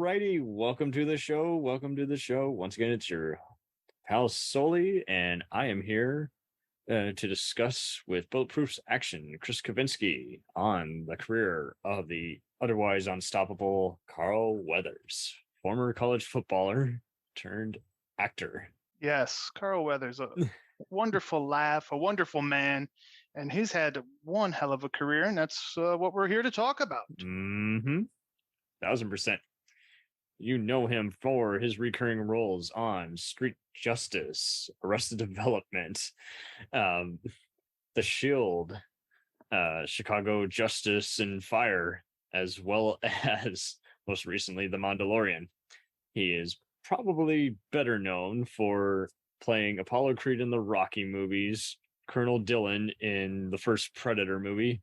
righty, welcome to the show. Welcome to the show. Once again, it's your pal Soli, and I am here to discuss with Bulletproof Action, Chris Kacvinsky, on the career of the otherwise unstoppable Carl Weathers, former college footballer turned actor. Yes, Carl Weathers, a wonderful laugh, a wonderful man, and he's had one hell of a career, and that's what we're here to talk about. 1000%. You know him for his recurring roles on Street Justice, Arrested Development, The Shield, Chicago Justice and Fire, as well as most recently The Mandalorian. He is probably better known for playing Apollo Creed in the Rocky movies, Colonel Dillon in the first Predator movie,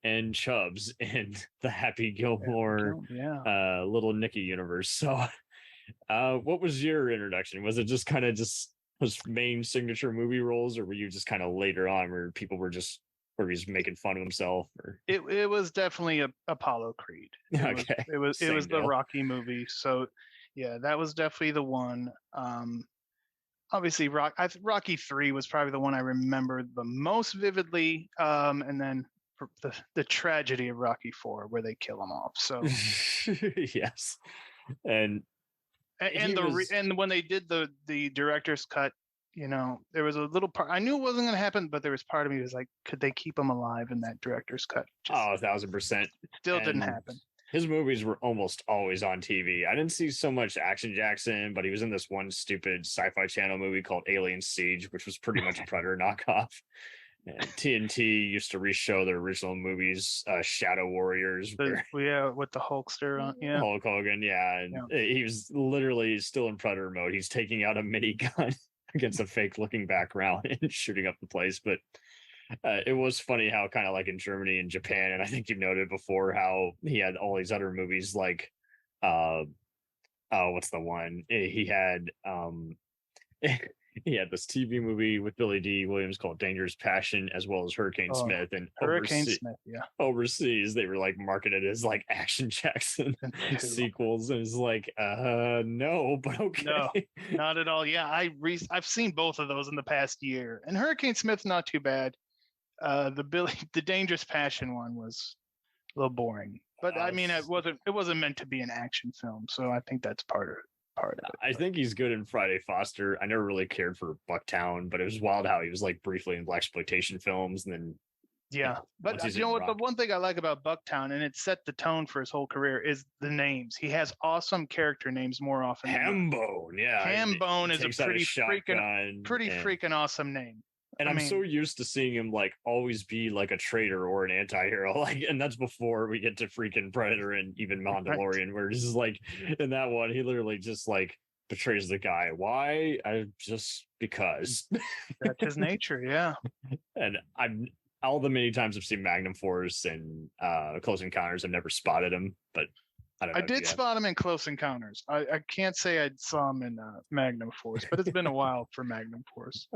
and Chubbs in the Happy Gilmore Little Nicky universe. So what was your introduction? Was it just kind of just his main signature movie roles, or were you just kind of later on where people were just where he's making fun of himself? Or it was definitely Apollo Creed. It was the Rocky movie. So yeah, that was definitely the one. Obviously Rocky 3 was probably the one I remember the most vividly, and then the tragedy of Rocky 4 where they kill him off. So yes, and when they did the director's cut, there was a little part I knew it wasn't going to happen, but there was part of me that was like, could they keep him alive in that director's cut? 1000%. It still didn't happen. His movies were almost always on TV. I didn't see so much Action Jackson, but he was in this one stupid Sci-Fi Channel movie called Alien Siege, which was pretty much a Predator knockoff. And TNT used to re-show their original movies, Shadow Warriors. With the Hulkster on, Hulk Hogan, and he was literally still in Predator mode. He's taking out a minigun against a fake-looking background and shooting up the place. But it was funny how kind of like in Germany and Japan, and I think you've noted before how he had all these other movies like, what's the one? He had he had this TV movie with Billy D. Williams called Dangerous Passion, as well as Hurricane Smith. And overseas, they were like marketed as like Action Jackson sequels. And it's like, no, but okay. No, not at all. Yeah, I've seen both of those in the past year. And Hurricane Smith's not too bad. The Dangerous Passion one was a little boring. But I mean, it wasn't meant to be an action film. So I think that's part of it. I think he's good in Friday Foster. I never really cared for Bucktown, but it was wild how he was like briefly in Blaxploitation films, and then but you know what? The one thing I like about Bucktown, and it set the tone for his whole career, is the names. He has awesome character names more often. Hambone, Hambone is a pretty freaking awesome name. And I'm so used to seeing him like always be like a traitor or an anti-hero, and that's before we get to freaking Predator and even Mandalorian, where it's just like in that one he literally just like betrays the guy. Why? Because that's his nature. Yeah. And all the many times I've seen Magnum Force and Close Encounters, I've never spotted him, but I did spot him in Close Encounters. I can't say I saw him in Magnum Force, but it's been a while for Magnum Force.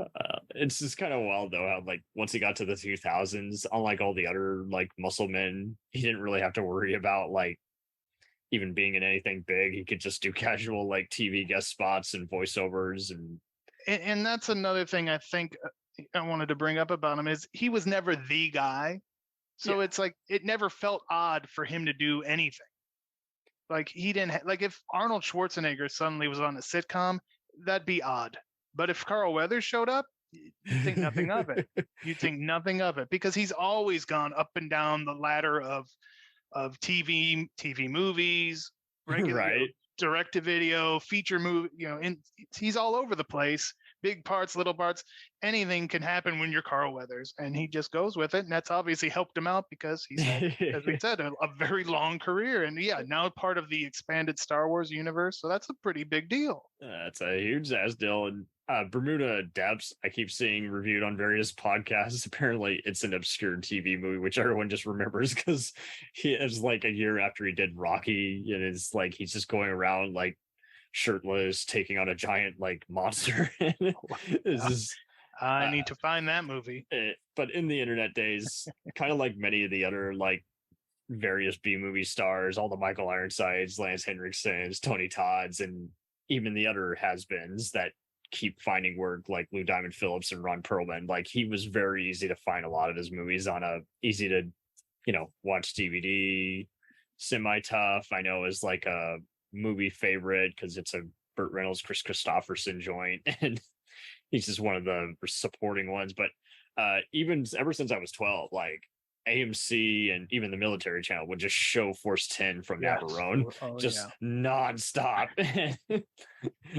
It's just kind of wild though how like once he got to the 2000s, unlike all the other like muscle men, he didn't really have to worry about like even being in anything big. He could just do casual like TV guest spots and voiceovers, and that's another thing I think I wanted to bring up about him is he was never the guy. So it's like it never felt odd for him to do anything. Like he didn't like if Arnold Schwarzenegger suddenly was on a sitcom, that'd be odd. But if Carl Weathers showed up, you'd think nothing of it. You'd think nothing of it because he's always gone up and down the ladder of TV movies, regular direct to video, feature movie. And he's all over the place. Big parts, little parts, anything can happen when you're Carl Weathers, and he just goes with it. And that's obviously helped him out because he's had, as we said, a very long career. And now part of the expanded Star Wars universe. So that's a pretty big deal. That's a huge ass deal. And Bermuda Depths, I keep seeing reviewed on various podcasts. Apparently it's an obscure TV movie, which everyone just remembers because he is like a year after he did Rocky. And it's like he's just going around like shirtless taking on a giant like monster. I need to find that movie. But in the internet days, kind of like many of the other like various B movie stars, all the Michael Ironsides, Lance Henriksen's, Tony Todd's, and even the other has-beens that keep finding work like Lou Diamond Phillips and Ron Perlman. Like, he was very easy to find a lot of his movies on a easy to, watch DVD, semi-tough. I know is like a movie favorite because it's a Burt Reynolds, Chris Christopherson joint, and he's just one of the supporting ones. But even ever since I was 12, like AMC and even the military channel would just show Force 10 from Navarone just nonstop.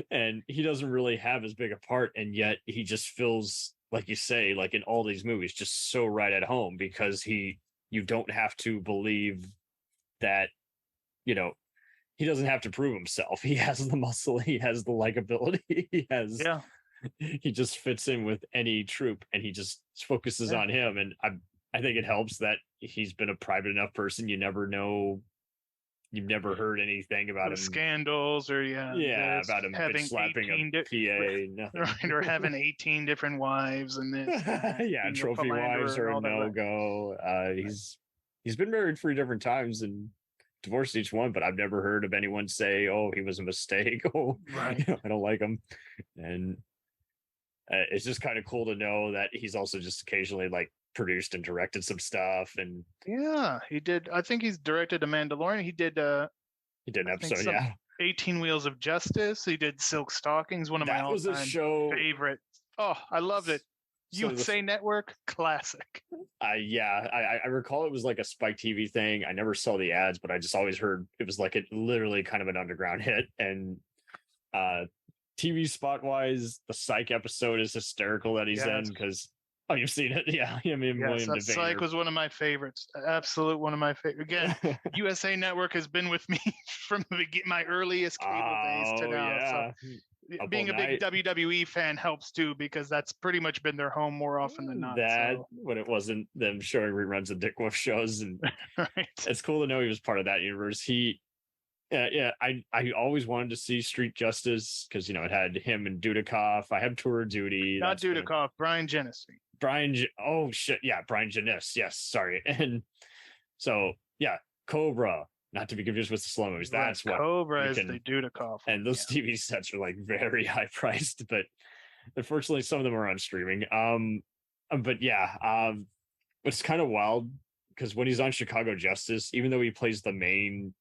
And he doesn't really have as big a part, and yet he just feels, like you say, like in all these movies, just so right at home, because you don't have to believe that, he doesn't have to prove himself. He has the muscle, he has the likability, he just fits in with any troop, and he just focuses on him. And I think it helps that he's been a private enough person. You never know. You've never heard anything about him scandals or about him having slapping a PA, right, or having 18 different wives and this. Trophy wives are a no-go. He's been married 3 different times and divorced each one, but I've never heard of anyone say, "Oh, he was a mistake." I don't like him. And it's just kind of cool to know that he's also just occasionally like produced and directed some stuff. And he did. I think he's directed a Mandalorian. He did an episode, 18 Wheels of Justice. He did Silk Stockings, one of my all-time favorites. Oh, I loved it. USA Network classic. I recall it was like a Spike TV thing. I never saw the ads, but I just always heard it was like literally kind of an underground hit. And TV spot wise, the Psych episode is hysterical that he's in, because you've seen it. Psych was one of my favorites. Absolute one of my favorite. Again, USA Network has been with me from my earliest cable days to now. So being a big WWE fan helps too, because that's pretty much been their home more often than not. When it wasn't them showing reruns of Dick Wolf shows, and it's cool to know he was part of that universe. I always wanted to see Street Justice because it had him and Dudikoff. I have Tour of Duty. Not Dudikoff, Brian Genesee. Brian Janice. Yes, sorry. And so Cobra. Not to be confused with the slow movies. That's what Cobra is the Dudikoff. And those TV sets are like very high priced, but unfortunately some of them are on streaming. It's kind of wild because when he's on Chicago Justice, even though he plays the main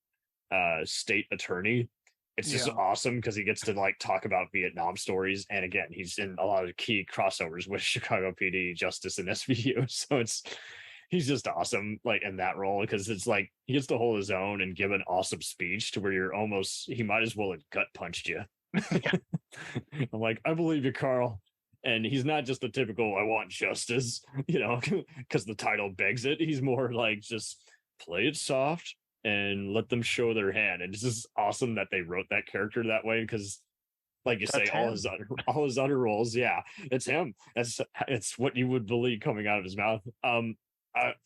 state attorney, it's just awesome because he gets to like talk about Vietnam stories. And again, he's in a lot of key crossovers with Chicago PD, Justice, and SVU. So he's just awesome, like in that role, because it's like he gets to hold his own and give an awesome speech to where he might as well have gut punched you. I'm like, I believe you, Carl. And he's not just the typical "I want justice," because the title begs it. He's more like just play it soft and let them show their hand. And it's just awesome that they wrote that character that way, because like you say, all his other roles, it's him. It's what you would believe coming out of his mouth.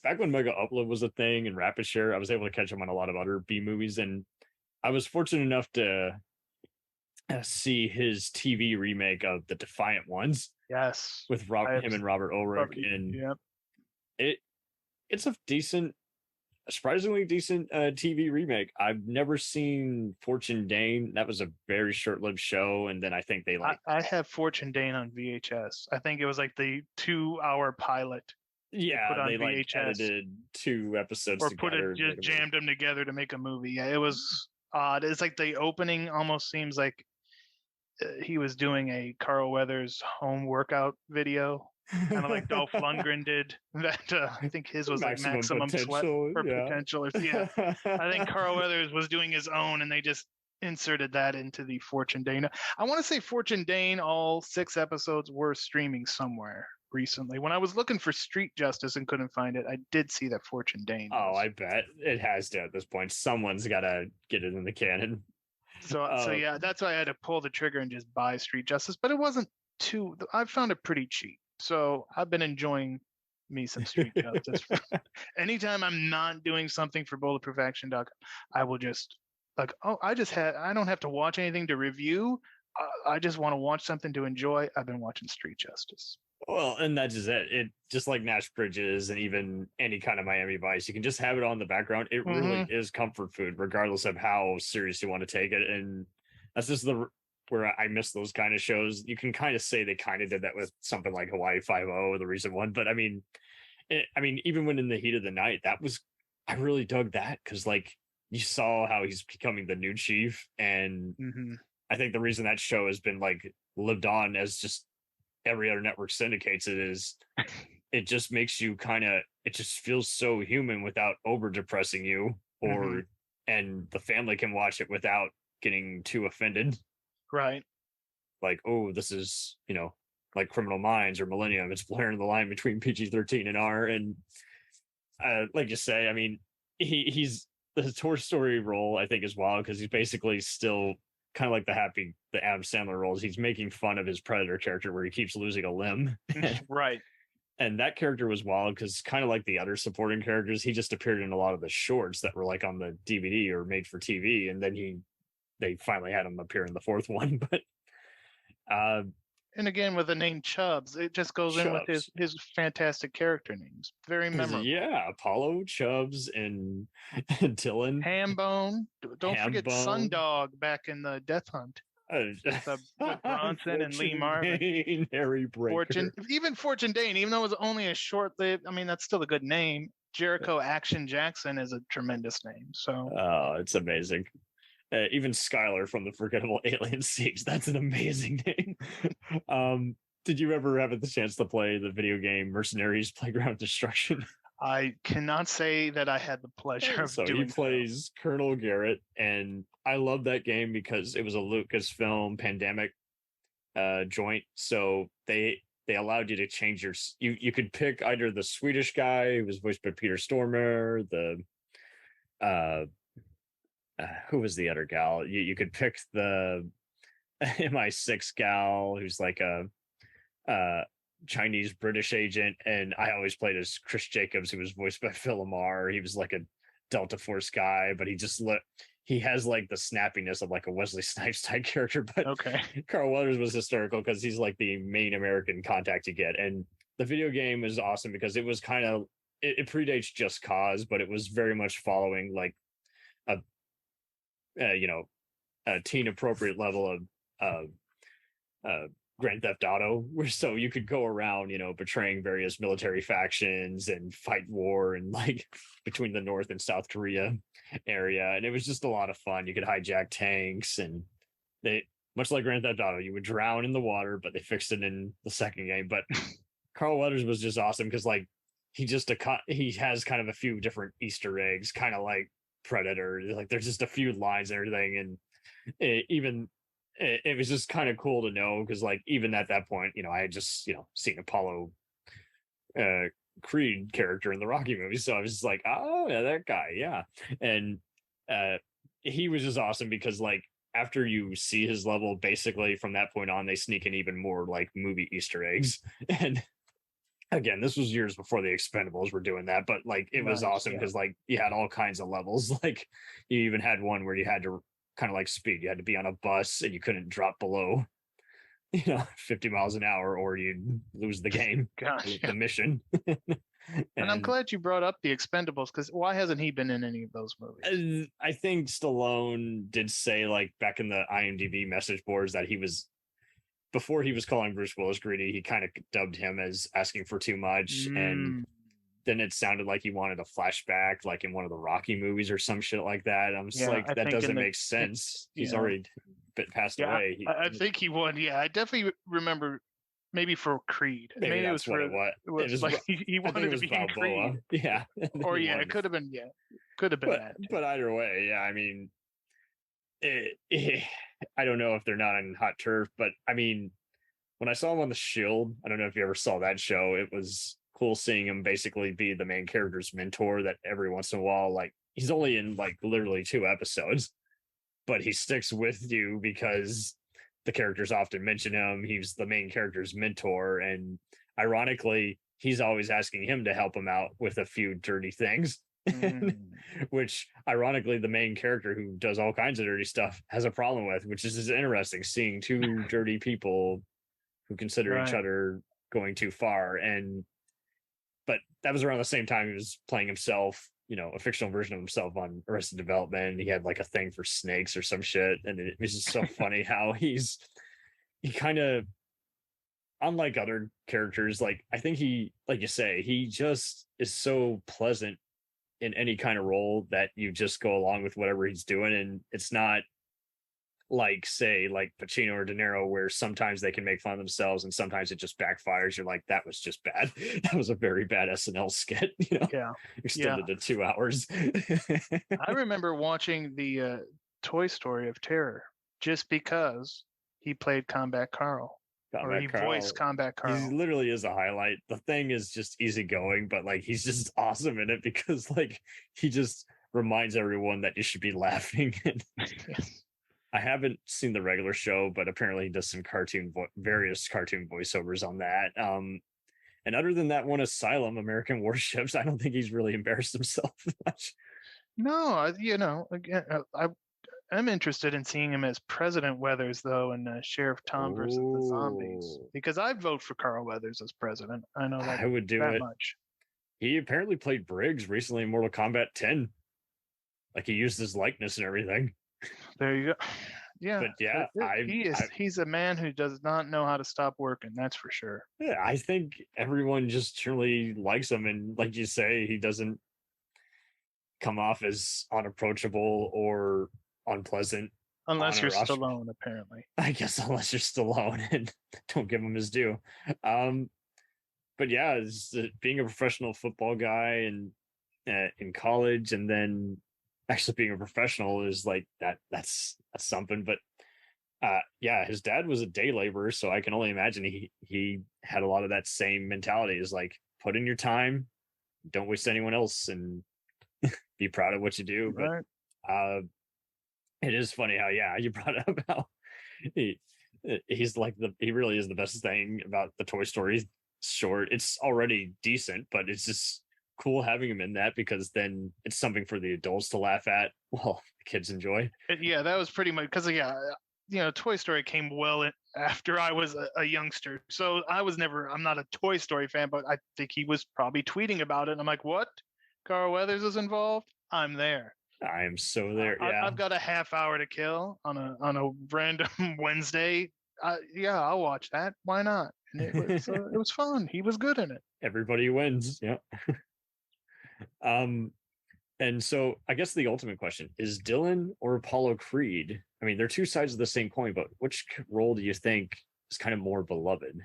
Back when Mega Upload was a thing and Rapid Share, I was able to catch him on a lot of other B movies, and I was fortunate enough to see his TV remake of The Defiant Ones. Yes, with him and Robert Ulrich, and it's a surprisingly decent TV remake. I've never seen Fortune Dane. That was a very short-lived show, and then I think they I have Fortune Dane on VHS. I think it was like the 2-hour pilot. They like edited 2 episodes or together, jammed them together to make a movie. It was odd. It's like the opening almost seems like he was doing a Carl Weathers home workout video, kind of like Dolph Lundgren did. That I think his was like maximum sweat or potential. I think Carl Weathers was doing his own, and they just inserted that into the Fortune Dane. I want to say Fortune Dane, all 6 episodes were streaming somewhere recently. When I was looking for Street Justice and couldn't find it, I did see that Fortune Dane. I bet it has to at this point. Someone's got to get it in the canon. So that's why I had to pull the trigger and just buy Street Justice. But it wasn't too. I found it pretty cheap, so I've been enjoying me some Street Justice. Anytime I'm not doing something for BulletproofAction.com, I will just I don't have to watch anything to review. I just want to watch something to enjoy. I've been watching Street Justice. Well, and that's just it. It just like Nash Bridges and even any kind of Miami Vice, you can just have it on the background. It really is comfort food, regardless of how serious you want to take it. And that's just the where I miss those kind of shows. You can kind of say they kind of did that with something like Hawaii Five O, the recent one, but I mean, even when in the heat of the night, that was I really dug that because like you saw how he's becoming the new chief, and I think the reason that show has been like lived on as just every other network syndicates it is it just makes you kind of it just feels so human without over depressing you or and the family can watch it without getting too offended, Right. like, oh, this is, like Criminal Minds or Millennium, it's blurring the line between PG-13 and R. And like you say, I mean, he's the Toy Story role I think is wild because he's basically still kind of like the Adam Sandler roles. He's making fun of his Predator character where he keeps losing a limb. Right. And that character was wild because kind of like the other supporting characters, he just appeared in a lot of the shorts that were like on the DVD or made for TV, and then they finally had him appear in the fourth one. But and again, with the name Chubbs, it just goes in with his fantastic character names. Very memorable. Yeah, Apollo, Chubbs, and Dylan. Hambone. Don't forget Sundog back in the Death Hunt. With Bronson and Lee Marvin. Harry Breaker. Even Fortune Dane, even though it was only a short-lived, I mean, that's still a good name. Jericho Action Jackson is a tremendous name. So it's amazing. Even Skylar from the Forgettable Alien Siege, that's an amazing name. Did you ever have the chance to play the video game Mercenaries Playground Destruction? I cannot say that I had the pleasure of doing so. He plays Colonel Garrett, and I love that game because it was a Lucasfilm pandemic joint. So they allowed you to change you could pick either the Swedish guy who was voiced by Peter Stormer, the who was the other gal? You could pick the MI6 gal who's like a Chinese British agent, and I always played as Chris Jacobs, who was voiced by Phil Lamar. He was like a Delta Force guy, but he has like the snappiness of like a Wesley Snipes type character. But Carl Weathers was hysterical because he's like the main American contact you get. And the video game is awesome because it was kind of it predates Just Cause, but it was very much following like a teen appropriate level of Grand Theft Auto, where so you could go around, betraying various military factions and fight war and like between the North and South Korea area. And it was just a lot of fun. You could hijack tanks, and they, much like Grand Theft Auto, you would drown in the water, but they fixed it in the second game. But Carl Weathers was just awesome because like he has kind of a few different Easter eggs, kind of like Predator. Like there's just a few lines and everything, and it was just kind of cool to know because like even at that point, I had just seen Apollo Creed character in the Rocky movies, so I was just like, oh yeah, that guy, yeah. And he was just awesome because like after you see his level, basically from that point on, they sneak in even more like movie Easter eggs. And again, this was years before the Expendables were doing that, but like it was awesome because like you had all kinds of levels. Like you even had one where you had to kind of like speed. You had to be on a bus and you couldn't drop below 50 miles an hour or you'd lose the game. The mission. and I'm glad you brought up the Expendables because why hasn't he been in any of those movies? I think Stallone did say like back in the IMDb message boards that he was, before he was calling Bruce Willis greedy, he kind of dubbed him as asking for too much. And then it sounded like he wanted a flashback, like in one of the Rocky movies or some shit like that. I'm just like, that doesn't make sense. He's already passed away. I think he won. Yeah, I definitely remember maybe for Creed. Maybe it was what it was like he wanted to be in Creed. Yeah. Or it could have been. Yeah, could have been that. But either way, yeah. I mean, I don't know if they're not on hot turf, but I mean, when I saw him on The Shield, I don't know if you ever saw that show. It was cool seeing him basically be the main character's mentor that every once in a while, like he's only in like literally 2 episodes, but he sticks with you because the characters often mention him. He's the main character's mentor. And ironically, he's always asking him to help him out with a few dirty things. Which ironically the main character who does all kinds of dirty stuff has a problem with, which is interesting, seeing 2 dirty people who consider each other going too far. But that was around the same time he was playing himself, a fictional version of himself on Arrested Development. He had like a thing for snakes or some shit, and it was just so funny how he kind of, unlike other characters, like I think he, like you say, he just is so pleasant in any kind of role that you just go along with whatever he's doing, and it's not like, say, like Pacino or De Niro, where sometimes they can make fun of themselves and sometimes it just backfires. You're like, that was just bad. That was a very bad SNL skit, Yeah. extended to 2 hours. I remember watching the Toy Story of Terror just because he played Combat Carl. Or he voiced Combat Carl. He literally is a highlight. The thing is just easygoing, but like he's just awesome in it because like he just reminds everyone that you should be laughing. I haven't seen the regular show, but apparently he does some various cartoon voiceovers on that. And other than that one, Asylum, American Warships, I don't think he's really embarrassed himself much. No, again, I'm interested in seeing him as President Weathers, though, in Sheriff Tom versus the Zombies, because I'd vote for Carl Weathers as president. I know that I would do that it. much. He apparently played Briggs recently in Mortal Kombat 10. Like he used his likeness and everything. There you go. Yeah, but yeah, he's a man who does not know how to stop working. That's for sure. Yeah, I think everyone just truly likes him, and like you say, he doesn't come off as unapproachable or unpleasant. Unless you're Stallone, apparently. I guess unless you're Stallone and don't give him his due. But yeah, being a professional football guy and in college, and then actually being a professional is like that's something. But yeah, his dad was a day laborer, so I can only imagine he had a lot of that same mentality, is like, put in your time, don't waste anyone else, and be proud of what you do. Right. But it is funny how, yeah, you brought up how he's like he really is the best thing about the Toy Story short. It's already decent, but it's just cool having him in that, because then it's something for the adults to laugh at while the kids enjoy. Yeah, that was pretty much because Toy Story came well after I was a youngster, so I'm not a Toy Story fan, but I think he was probably tweeting about it, and I'm like, what? Carl Weathers is involved? I'm there. I am so there. Yeah, I've got a half hour to kill on a random Wednesday. I'll watch that. Why not? And it was fun. He was good in it. Everybody wins. Yeah. And so I guess the ultimate question is, Dylan or Apollo Creed? I mean, they're two sides of the same coin, but which role do you think is kind of more beloved?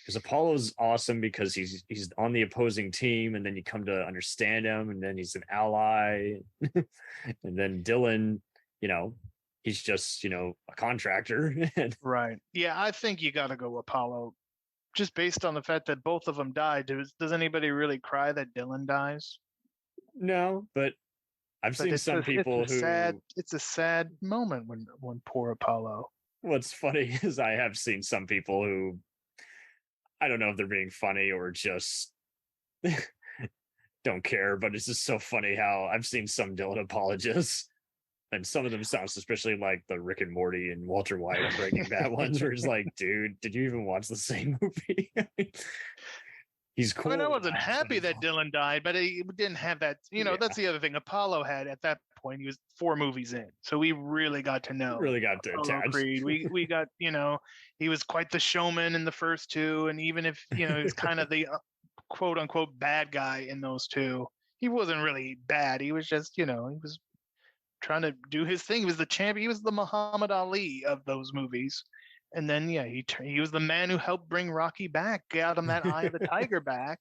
Because Apollo's awesome because he's on the opposing team, and then you come to understand him, and then he's an ally. And then Dylan, he's just, a contractor. Right. Yeah, I think you got to go Apollo, just based on the fact that both of them died. Does anybody really cry that Dylan dies? No, but I've seen some people it's a sad moment when poor Apollo. What's funny is I have seen some people who, I don't know if they're being funny or just don't care, but it's just so funny how I've seen some Dylan apologists, and some of them sound suspiciously like the Rick and Morty and Walter White and Breaking Bad ones, where it's like, dude, did you even watch the same movie? He's cool. I mean, I wasn't happy that Dylan died, but he didn't have that. That's the other thing. Apollo had, at that point, he was 4 movies in, so we really got to know. Really got to attach. We got, he was quite the showman in the first 2, and even if he was kind of the quote unquote bad guy in those 2, he wasn't really bad. He was just, he was trying to do his thing. He was the champion. He was the Muhammad Ali of those movies. And then, he was the man who helped bring Rocky back, got him that Eye of the Tiger back.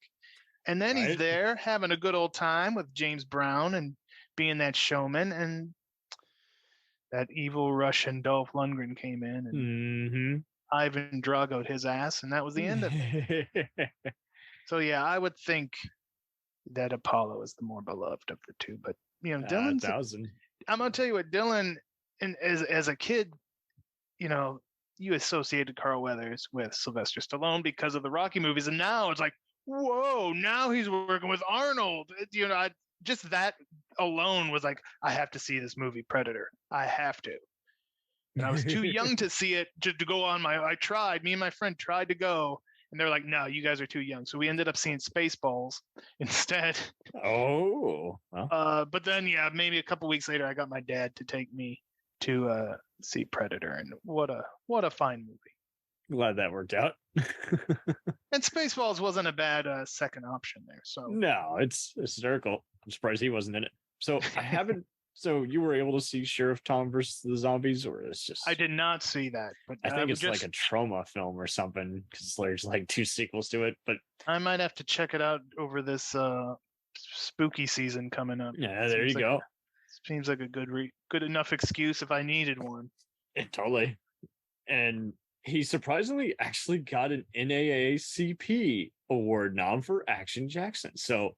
And then he's there having a good old time with James Brown and being that showman. And that evil Russian Dolph Lundgren came in and Ivan Drago'd his ass, and that was the end of it. So, yeah, I would think that Apollo is the more beloved of the 2. But, Dylan's... I'm going to tell you what, Dylan, as a kid, you associated Carl Weathers with Sylvester Stallone because of the Rocky movies, and now it's like, whoa, now he's working with Arnold. Just that alone was like, I have to see this movie, Predator. I have to. And I was too young to see it, to go on me and my friend tried to go, And they're like, no, you guys are too young. So we ended up seeing Spaceballs instead. Oh, well. But then, yeah, maybe a couple weeks later, I got my dad to take me to see Predator, and what a fine movie. Glad that worked out. And Spaceballs wasn't a bad second option there. So No, it's hysterical. I'm surprised he wasn't in it. So I haven't. So you were able to see Sheriff Tom versus the Zombies, or it's just? I did not see that, but I think it's like a trauma film or something because there's like 2 sequels to it. But I might have to check it out over this spooky season coming up. Yeah, there you go. Seems like a good enough excuse if I needed one. Totally. And he surprisingly actually got an NAACP award nom for Action Jackson. So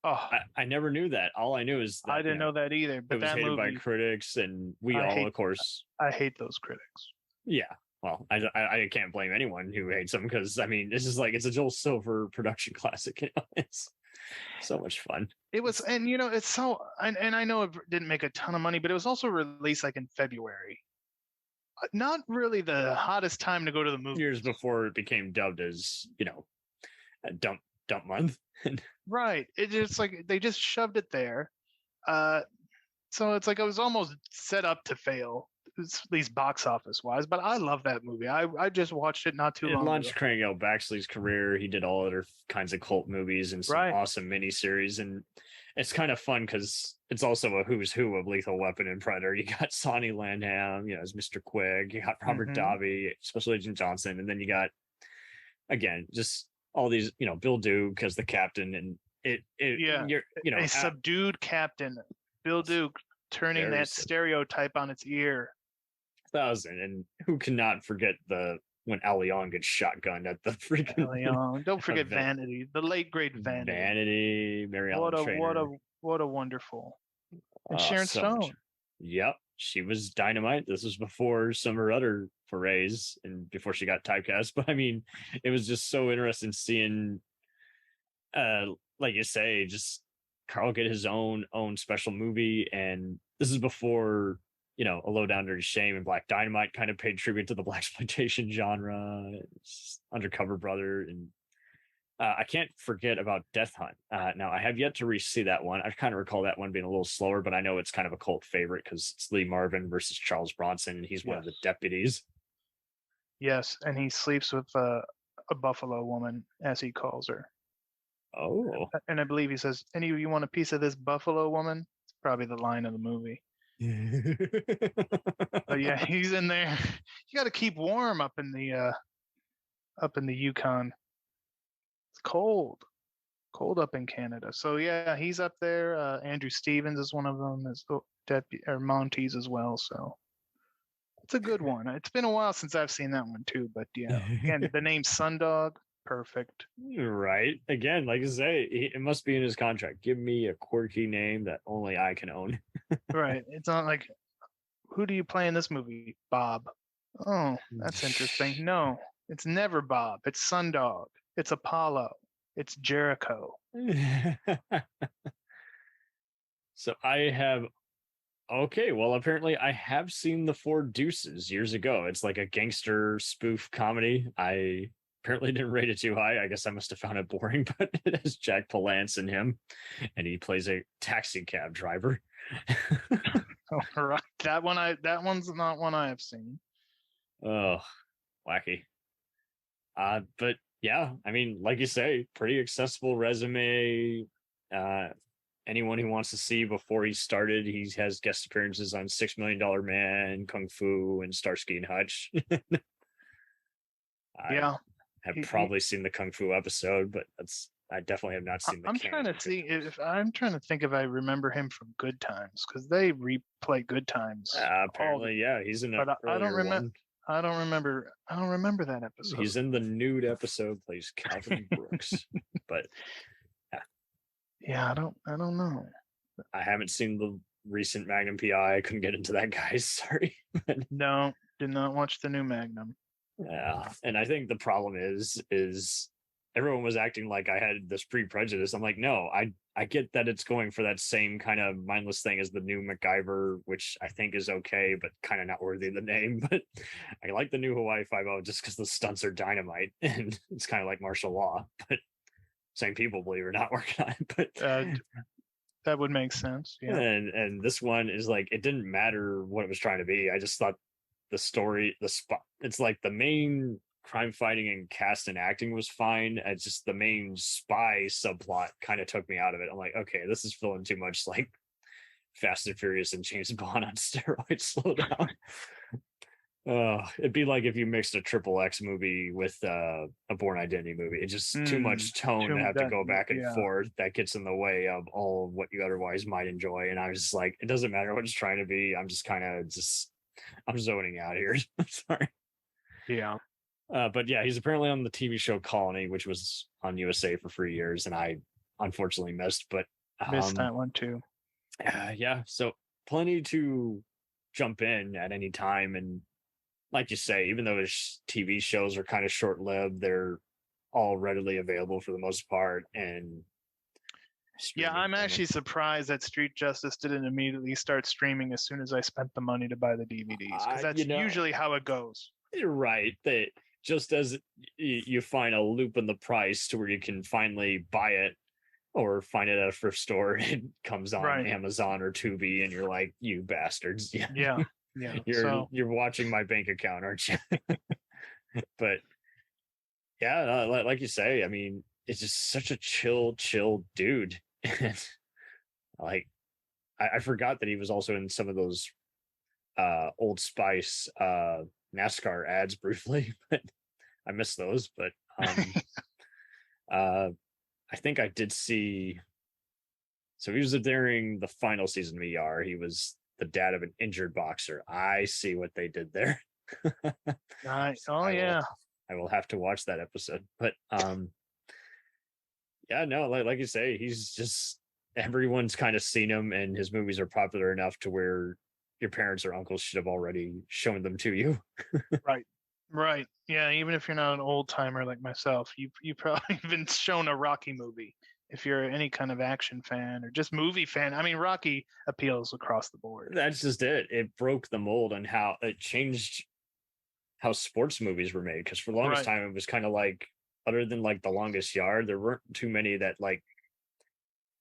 I never knew that. All I knew is that I didn't know that either. But it was that hated movie, by critics, and of course. I hate those critics. Yeah. Well, I can't blame anyone who hates them because I mean, this is like it's a Joel Silver production classic. It's so much fun. It was, and it's so, and I know it didn't make a ton of money, but it was also released like in February. Not really the hottest time to go to the movies. Years before it became dubbed as a dump month. Right. It's just like they just shoved it there. So it's like I was almost set up to fail, at least box office wise. But I love that movie. I just watched it not too long ago. It launched Craig L. Baxley's career. He did all other kinds of cult movies and some awesome miniseries. And it's kind of fun because it's also a who's who of Lethal Weapon and Predator. You got Sonny Landham, as Mr. Quigg. You got Robert Davi, Special Agent Johnson, and then you got again just all these, Bill Duke as the captain, and a subdued captain, Bill Duke turning that stereotype on its ear. 1,000, and who cannot forget when Al Leon gets shotgunned at the freaking Al Leon. Don't forget Vanity, the late great Vanity. Vanity, Mary Ellen Trainor. What a wonderful. And Sharon Stone. Yep, she was dynamite. This was before some of her other forays and before she got typecast. But I mean, it was just so interesting seeing, like you say, just Carl get his own special movie. And this is before, A Low Down Dirty Shame and Black Dynamite kind of paid tribute to the Blaxploitation genre. Undercover Brother, and I can't forget about Death Hunt. Now, I have yet to re-see that one. I kind of recall that one being a little slower, but I know it's kind of a cult favorite because it's Lee Marvin versus Charles Bronson. He's one of the deputies. Yes, and he sleeps with a buffalo woman, as he calls her. Oh. And I believe he says, any of you want a piece of this buffalo woman? It's probably the line of the movie. But yeah, he's in there. You got to keep warm up in the Yukon. It's cold up in Canada. So yeah, he's up there. Andrew Stevens is one of them, as deputy, or Montes as well. So it's a good one. It's been a while since I've seen that one too, but yeah, again, the name Sundog, perfect. Right. Again, like I say, it must be in his contract. Give me a quirky name that only I can own. Right. It's not like, who do you play in this movie? Bob. Oh, that's interesting. No, it's never Bob. It's Sundog. It's Apollo. It's Jericho. So I have. Okay, well, apparently I have seen The Four Deuces years ago. It's like a gangster spoof comedy. I apparently didn't rate it too high. I guess I must have found it boring, but it has Jack Palance in him, and he plays a taxi cab driver. All right, that one's not one I have seen. Oh, wacky. But yeah, I mean, like you say, pretty accessible resume. Anyone who wants to see before he started, he has guest appearances on $6 Million Man, Kung Fu, and Starsky and Hutch. Yeah, have probably seen the Kung Fu episode, but I definitely have not seen the. I'm trying to think if I remember him from Good Times, because they replay Good Times. Apparently, yeah, he's in. But I don't remember. I don't remember that episode. He's in the nude episode, plays Calvin Brooks. But yeah, I don't know. I haven't seen the recent Magnum PI. I couldn't get into that, guys. Sorry. No, did not watch the new Magnum. Yeah, and I think the problem is everyone was acting like I had this pre-prejudice. I'm like, no, I get that it's going for that same kind of mindless thing as the new MacGyver, which I think is okay, but kind of not worthy of the name. But I like the new Hawaii Five-0 just because the stunts are dynamite and it's kind of like martial law, but same people, believe it or not, working on it. But that would make sense. Yeah. And this one is like, it didn't matter what it was trying to be. I just thought the story, it's like the main crime fighting and cast and acting was fine. It's just the main spy subplot kind of took me out of it. I'm like, okay, this is feeling too much like Fast and Furious and James Bond on steroids. Slow down. It'd be like if you mixed a Triple X movie with a Born Identity movie. It's just too much tone to have to go back and forth. That gets in the way of all of what you otherwise might enjoy. And I was just like, it doesn't matter what it's trying to be. I'm just kind of I'm zoning out here. I'm sorry. Yeah. But yeah, he's apparently on the TV show Colony, which was on USA for 3 years, and I unfortunately missed. But missed that one too. Yeah, so plenty to jump in at any time, and like you say, even though his TV shows are kind of short-lived, they're all readily available for the most part. And yeah, I'm actually surprised that Street Justice didn't immediately start streaming as soon as I spent the money to buy the DVDs, because that's usually how it goes. You're right. That just as you find a loop in the price to where you can finally buy it or find it at a thrift store, it comes on Amazon or Tubi, and you're like, you bastards. Yeah. You're watching my bank account, aren't you? But yeah, like you say, I mean, it's just such a chill dude. Like, I forgot that he was also in some of those Old Spice NASCAR ads briefly, but I missed those. But I think I did see. So he was during the final season of ER. He was the dad of an injured boxer. I see what they did there. Nice. I will have to watch that episode. But yeah, no, like you say, he's just, everyone's kind of seen him, and his movies are popular enough to where your parents or uncles should have already shown them to you. Right. Yeah, even if you're not an old timer like myself, you probably been shown a Rocky movie. If you're any kind of action fan or just movie fan, I mean, Rocky appeals across the board. That's just it. It broke the mold on how it changed how sports movies were made. Because for the longest time, it was kind of like, other than like The Longest Yard, there weren't too many that like,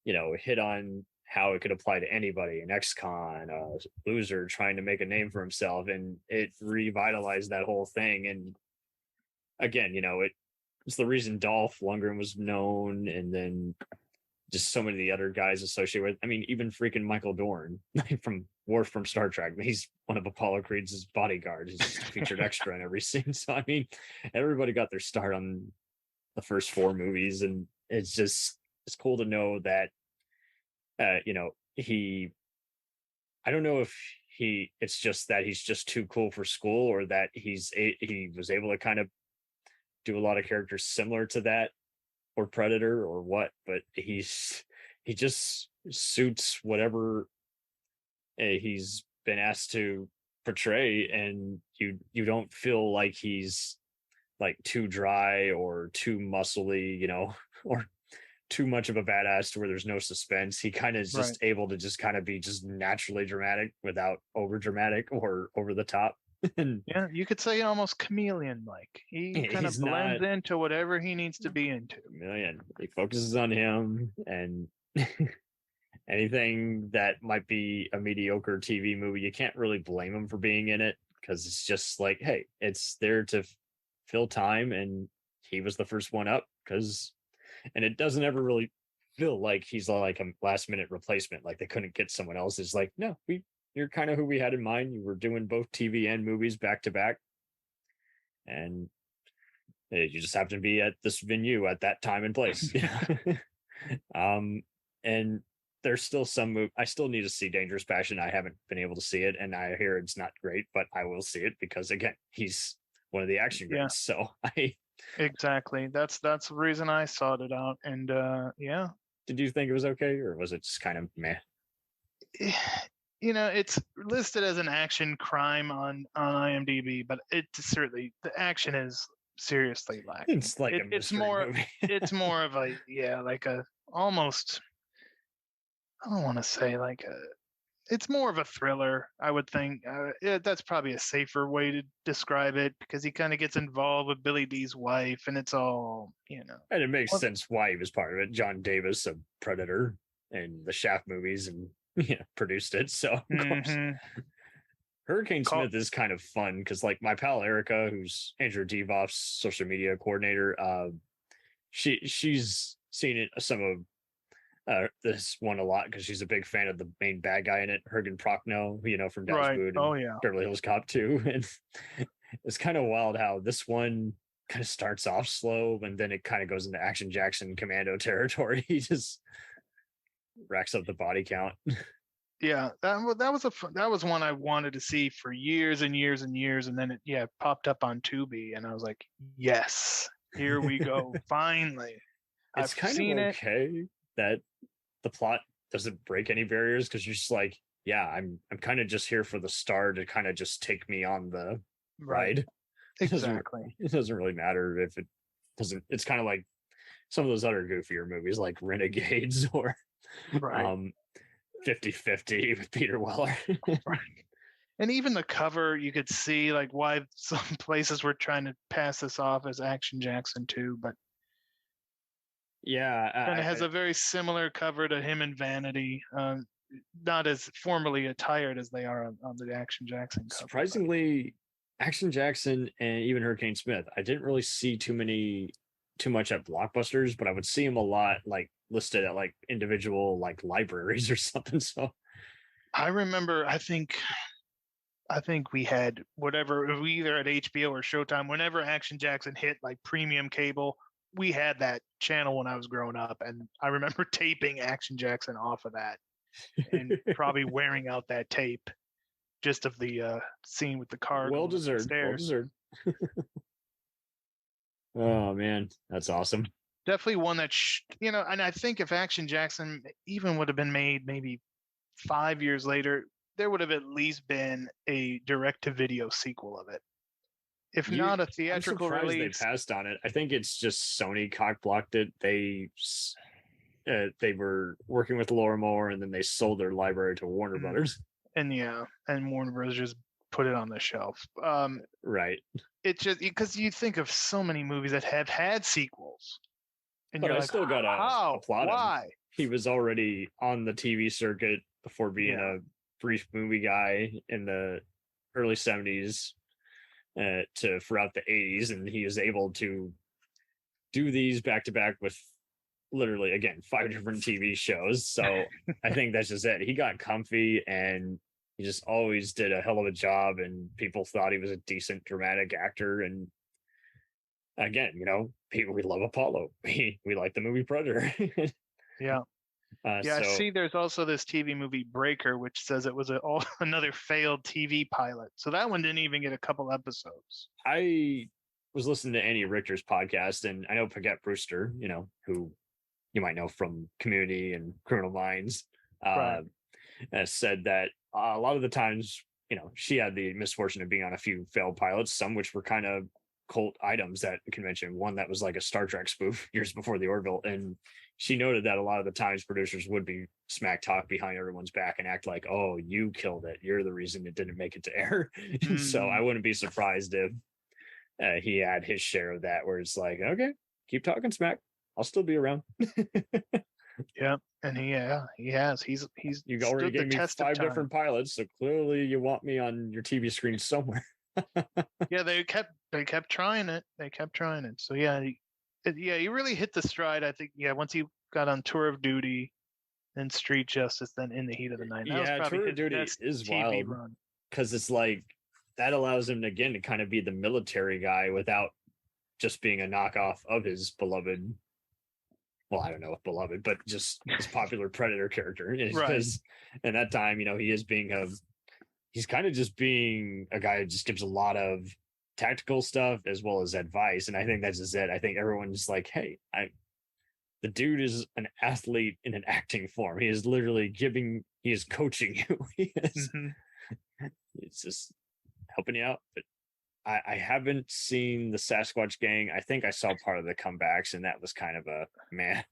hit on how it could apply to anybody. An ex-con, a loser trying to make a name for himself, and it revitalized that whole thing. And again, it's the reason Dolph Lundgren was known, and then just so many of the other guys associated with. I mean, even freaking Michael Dorn from Worf from Star Trek. He's one of Apollo Creed's bodyguards. He's just featured extra in every scene. So I mean, everybody got their start on the first 4 movies, and it's cool to know that I don't know if it's just that he's just too cool for school, or that he was able to kind of do a lot of characters similar to that, or Predator, or what, but he just suits whatever he's been asked to portray, and you don't feel like he's like too dry or too muscly, or too much of a badass to where there's no suspense. He kind of is just able to just kind of be just naturally dramatic without over dramatic or over the top. And yeah, you could say almost chameleon like. He kind of blends into whatever he needs to be into. Chameleon. He focuses on him, and anything that might be a mediocre TV movie, you can't really blame him for being in it, because it's just like, hey, it's there to fill time, and he was the first one up, and it doesn't ever really feel like he's like a last minute replacement, like they couldn't get someone else. It's like, no, you're kind of who we had in mind. You were doing both TV and movies back to back, and you just happen to be at this venue at that time and place. And there's still some I still need to see Dangerous Passion. I haven't been able to see it, and I hear it's not great, but I will see it because, again, he's one of the action greats. So exactly. That's the reason I sought it out. And yeah. Did you think it was okay, or was it just kind of meh? It's listed as an action crime on IMDb, but it certainly, the action is seriously lacking. It's like a it's mystery more movie. it's more of a like a almost, I don't want to say like a, it's more of a thriller, I would think. That's probably a safer way to describe it, because he kind of gets involved with Billy D's wife, and it's all, And it makes sense why he was part of it. John Davis, a Predator and the Shaft movies, and produced it. So of course. Hurricane Smith is kind of fun because, like, my pal Erica, who's Andrew Devoff's social media coordinator, she's seen it some of this one a lot because she's a big fan of the main bad guy in it, Hergen Prochnow, from Dallas Booed and Beverly Hills Cop 2. And it's kind of wild how this one kind of starts off slow and then it kind of goes into Action Jackson Commando territory. He just racks up the body count. Yeah, that was one I wanted to see for years and years and years, and then it popped up on Tubi, and I was like, yes, here we go, finally. It's kind of okay that the plot doesn't break any barriers, because you're just like, yeah, I'm kind of just here for the star to kind of just take me on the ride. Exactly. It doesn't really matter if it doesn't. It's kind of like some of those other goofier movies like Renegades or 50-50 with Peter Weller. Right. And even the cover, you could see like why some places were trying to pass this off as Action Jackson 2, but kind of has a very similar cover to him in Vanity. Not as formally attired as they are on the Action Jackson cover. Surprisingly, Action Jackson and even Hurricane Smith, I didn't really see too much at Blockbusters, but I would see them a lot, like listed at like individual like libraries or something. So I remember, I think we had whatever, we either at HBO or Showtime, whenever Action Jackson hit like premium cable, we had that channel when I was growing up, and I remember taping Action Jackson off of that and probably wearing out that tape just of the scene with the car. Well deserved. Oh man, that's awesome. Definitely one that and I think if Action Jackson even would have been made maybe 5 years later, there would have at least been a direct-to-video sequel of it, if not a theatrical release. They passed on it. I think it's just Sony cock-blocked it. They were working with Laura Moore, and then they sold their library to Warner Brothers. And Warner Brothers just put it on the shelf. Right. It's just because you think of so many movies that have had sequels, and but I still got to applaud him. He was already on the TV circuit before being a brief movie guy in the early 70s to throughout the 80s, and he was able to do these back to back with literally, again, 5 different TV shows. So I think that's just it. He got comfy, and he just always did a hell of a job, and people thought he was a decent dramatic actor. And again, we love Apollo. We like the movie Predator. Yeah. I see there's also this TV movie Breaker, which says it was another failed TV pilot. So that one didn't even get a couple episodes. I was listening to Annie Richter's podcast, and I know Paquette Brewster, who you might know from Community and Criminal Minds, said that a lot of the times, she had the misfortune of being on a few failed pilots, some which were kind of cult items at the convention. One that was like a Star Trek spoof years before the Orville, and she noted that a lot of the times producers would be smack talk behind everyone's back and act like, oh, you killed it, you're the reason it didn't make it to air. So I wouldn't be surprised if he had his share of that, where it's like, okay, keep talking smack, I'll still be around. Yeah, and he has. He's you already gave me 5 different pilots, so clearly you want me on your TV screen somewhere. Yeah, they kept trying it. So he really hit the stride, I think. Yeah, once he got on Tour of Duty, then Street Justice, then In the Heat of the Night. That was probably Tour of Duty is TV wild because it's like that allows him again to kind of be the military guy without just being a knockoff of his beloved. Well, I don't know if beloved, but just his popular Predator character. Because in that time, he is he's kind of just being a guy who just gives a lot of tactical stuff as well as advice. And I think that's just it. I think everyone's like, hey, the dude is an athlete in an acting form. He is literally he is coaching you. It's just helping you out. But I haven't seen the Sasquatch Gang. I think I saw part of the comebacks, and that was kind of a man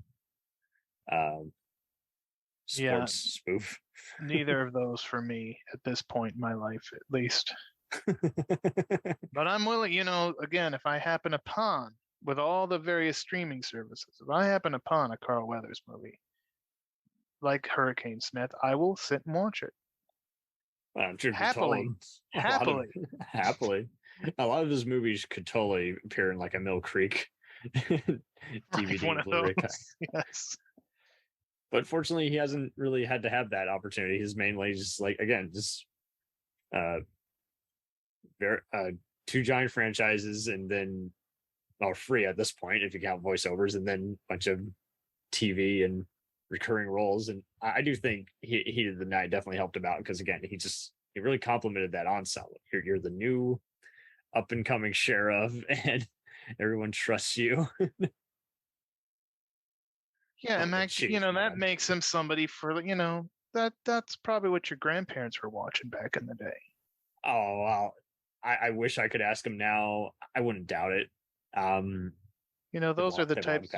sports spoof. Neither of those for me at this point in my life, at least. But I'm willing, again, if I happen upon, with all the various streaming services, if I happen upon a Carl Weathers movie like Hurricane Smith, I will sit and watch it. Well, I'm sure happily. Happily. A lot of his movies could totally appear in like a Mill Creek DVD one of Blu-ray cut. Yes. But fortunately, he hasn't really had to have that opportunity. He's mainly just like, again, just two giant franchises, and then, well, free at this point if you count voiceovers, and then a bunch of TV and recurring roles. And I do think Heat of the Night definitely helped him out, because again, he really complimented that ensemble. You're the new up and coming sheriff, and everyone trusts you. Yeah, and that makes him somebody for that's probably what your grandparents were watching back in the day. Oh wow, I wish I could ask him now. I wouldn't doubt it. Those are the types.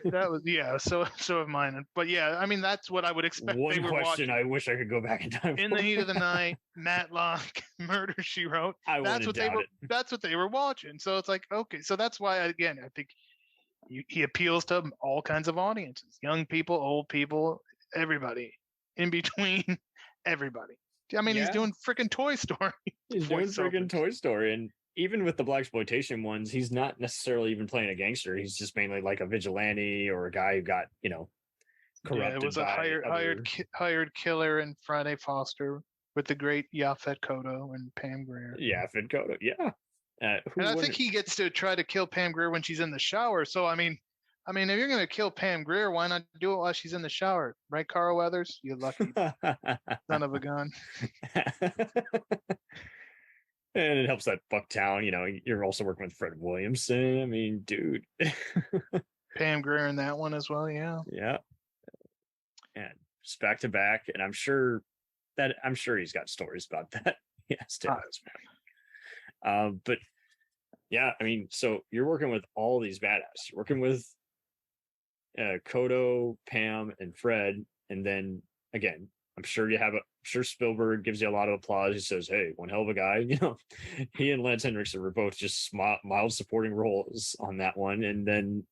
That was so of mine. But yeah, I mean that's what I would expect. One question I wish I could go back in time. In the Heat of the Night, Matlock, Murder She Wrote. That's what they were watching. So it's like, okay, so that's why I think he appeals to all kinds of audiences: young people, old people, everybody in between, everybody. I mean, he's doing freaking Toy Story. He's doing freaking Toy Story, and even with the Blaxploitation ones, he's not necessarily even playing a gangster. He's just mainly like a vigilante or a guy who got, corrupted. It was a hired killer in Friday Foster with the great Yaphet Kotto and Pam Grier. Yaphet Kotto, yeah. And I think he gets to try to kill Pam Grier when she's in the shower. So I mean, if you're gonna kill Pam Grier, why not do it while she's in the shower, right, Carl Weathers? You lucky son of a gun. And it helps that Bucktown, you're also working with Fred Williamson. I mean, dude. Pam Grier in that one as well, yeah. Yeah. And just back to back. And I'm sure he's got stories about that. Yes, but yeah, I mean, so you're working with all these badass. You're working with Kodo, Pam, and Fred, and then again, I'm sure Spielberg gives you a lot of applause. He says, "Hey, one hell of a guy." He and Lance Henriksen were both just mild supporting roles on that one. And then,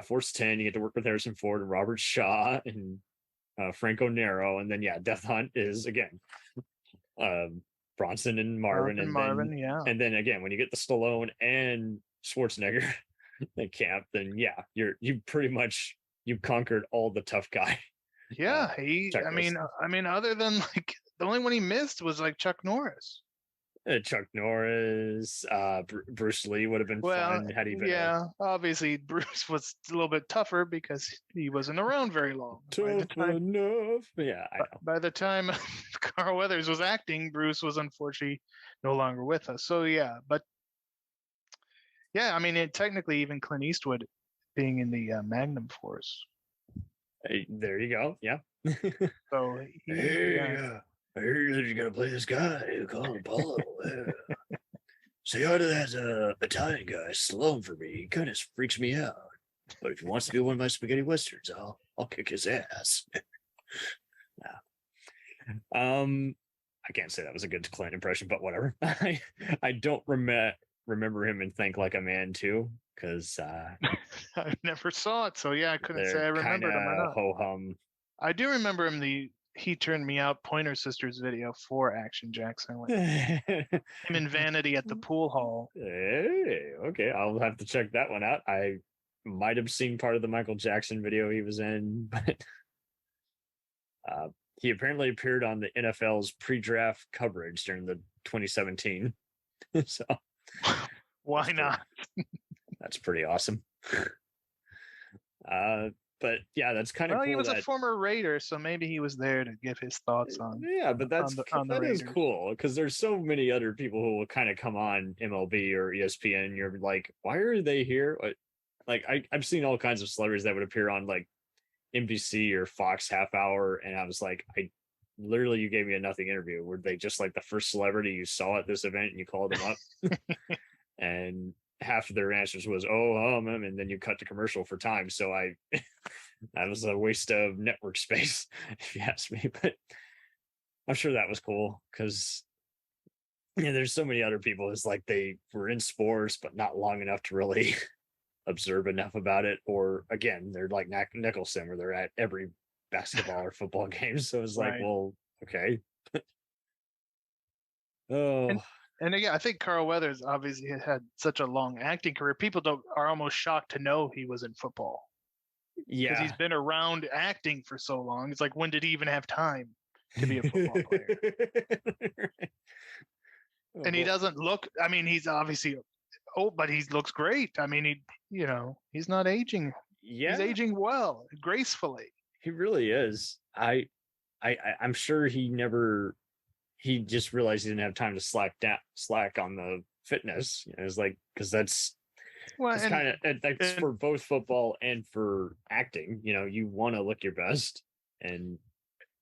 Force 10, you get to work with Harrison Ford and Robert Shaw and Franco Nero. And then, Death Hunt is again Bronson and Marvin. And then again, when you get the Stallone and Schwarzenegger at camp, then you pretty much conquered all the tough guy. Yeah, I mean, other than like the only one he missed was like Chuck Norris. Chuck Norris, Bruce Lee would have been fun had he been. Obviously Bruce was a little bit tougher because he wasn't around very long. Tough enough. Yeah, I know. By the time Carl Weathers was acting, Bruce was unfortunately no longer with us. So I mean, technically even Clint Eastwood being in the Magnum Force. There you go. Yeah. So I heard that you're gonna play this guy who called Apollo. Say hi to that Italian guy, Stallone, for me. He kind of freaks me out. But if he wants to do one of my spaghetti westerns, I'll kick his ass. I can't say that was a good Clint impression, but whatever. I don't remember him in Think Like a Man too, because I never saw it, so I couldn't say I remembered him or not. Ho-hum. I do remember him He Turned Me Out Pointer Sisters video for Action Jackson. Him in Vanity at the pool hall. Hey, okay, I'll have to check that one out. I might have seen part of the Michael Jackson video he was in, but he apparently appeared on the NFL's pre-draft coverage during the 2017. So why not? That's pretty awesome. But that's kind of cool. He was a former Raider, so maybe he was there to give his thoughts on. Yeah, but that is cool, because there's so many other people who will kind of come on MLB or ESPN. You're like, why are they here? Like I've seen all kinds of celebrities that would appear on like NBC or Fox half hour, and I was like, literally you gave me a nothing interview. Were they just like the first celebrity you saw at this event and you called them up? And half of their answers was, and then you cut to commercial for time. So that was a waste of network space, if you ask me. But I'm sure that was cool because there's so many other people. It's like they were in sports, but not long enough to really observe enough about it. Or again, they're like Nicholson, where they're at every basketball or football game. So it's like, well, okay. And again, I think Carl Weathers obviously had such a long acting career. People are almost shocked to know he was in football. Yeah, because he's been around acting for so long. It's like, when did he even have time to be a football player? And he doesn't look. I mean, he's obviously old, but he looks great. I mean, he's not aging. Yeah, he's aging well, gracefully. He really is. I'm sure he just realized he didn't have time to slack on the fitness. It's like, because that's kind of that's for both football and for acting. You want to look your best, and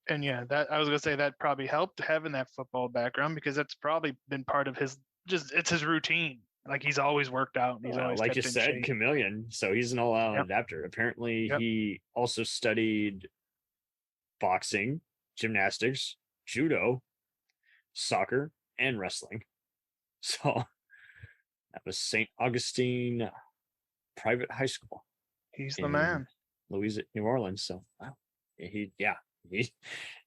yeah, that I was gonna say that probably helped having that football background, because that's probably been part of it's his routine. Like, he's always worked out. And he's always, like you said, shape. chameleon. So he's an all-out adapter. Apparently, he also studied boxing, gymnastics, judo, soccer, and wrestling. So that was St. Augustine Private High School. He's the man. Louisiana, New Orleans. So wow, he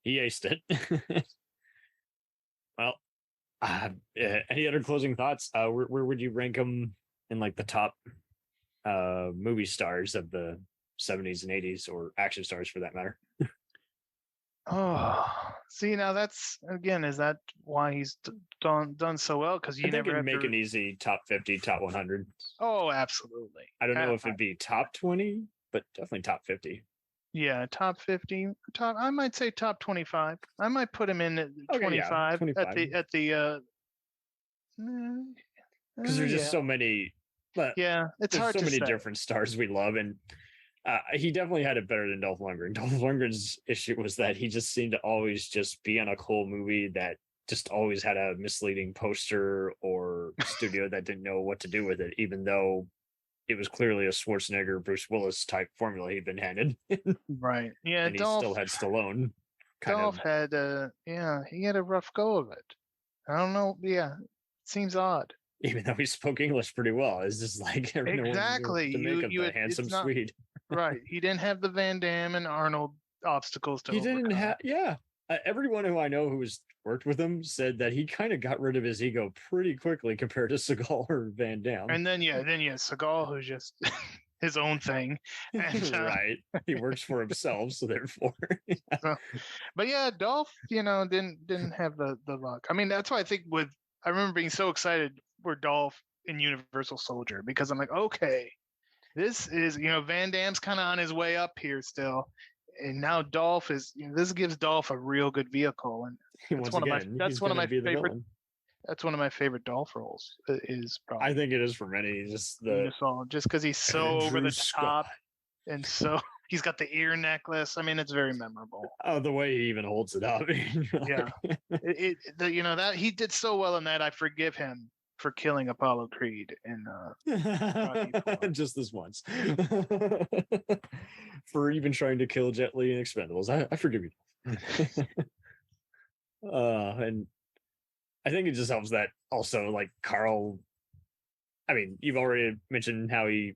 aced it. Well, any other closing thoughts? Where would you rank him in like the top movie stars of the 70s and 80s, or action stars for that matter? Oh, see, now that's, again, is that why he's done so well? Because you never have make an easy top 50, top 100. Oh, absolutely. I don't know if it'd be top 20, but definitely top 50. Yeah, top 50. I might say top 25. I might put him in at 25, 25. at the because there's just so many. It's hard so to many say. Different stars we love, and he definitely had it better than Dolph Lundgren. Dolph Lundgren's issue was that he just seemed to always just be on a cool movie that just always had a misleading poster or studio that didn't know what to do with it, even though it was clearly a Schwarzenegger, Bruce Willis type formula he'd been handed. Right. Yeah. And Dolph, he still had Stallone. Dolph had he had a rough go of it. I don't know. Yeah. It seems odd. Even though he spoke English pretty well. It's just like exactly. To make him the handsome Swede. Right. He didn't have the Van Damme and Arnold obstacles to overcome. Didn't have, everyone who I know who has worked with him said that he kind of got rid of his ego pretty quickly compared to Seagal or Van Damme. And then Seagal, who's just his own thing. And, right. He works for himself, so therefore. But yeah, Dolph, didn't have the luck. I mean, that's why I think I remember being so excited for Dolph in Universal Soldier, because I'm like, okay, this is, Van Damme's kind of on his way up here still. And now Dolph is, this gives Dolph a real good vehicle. And that's one of my favorite. That's one of my favorite Dolph roles. Is probably. I think it is for many. Just because he's so over the top, and so he's got the ear necklace. I mean, it's very memorable. Oh, the way he even holds it up. Yeah, that he did so well in that. I forgive him for killing Apollo Creed in just this once. For even trying to kill Jet Li in Expendables. I forgive you. And I think it just helps that also, like, Carl, I mean, you've already mentioned how he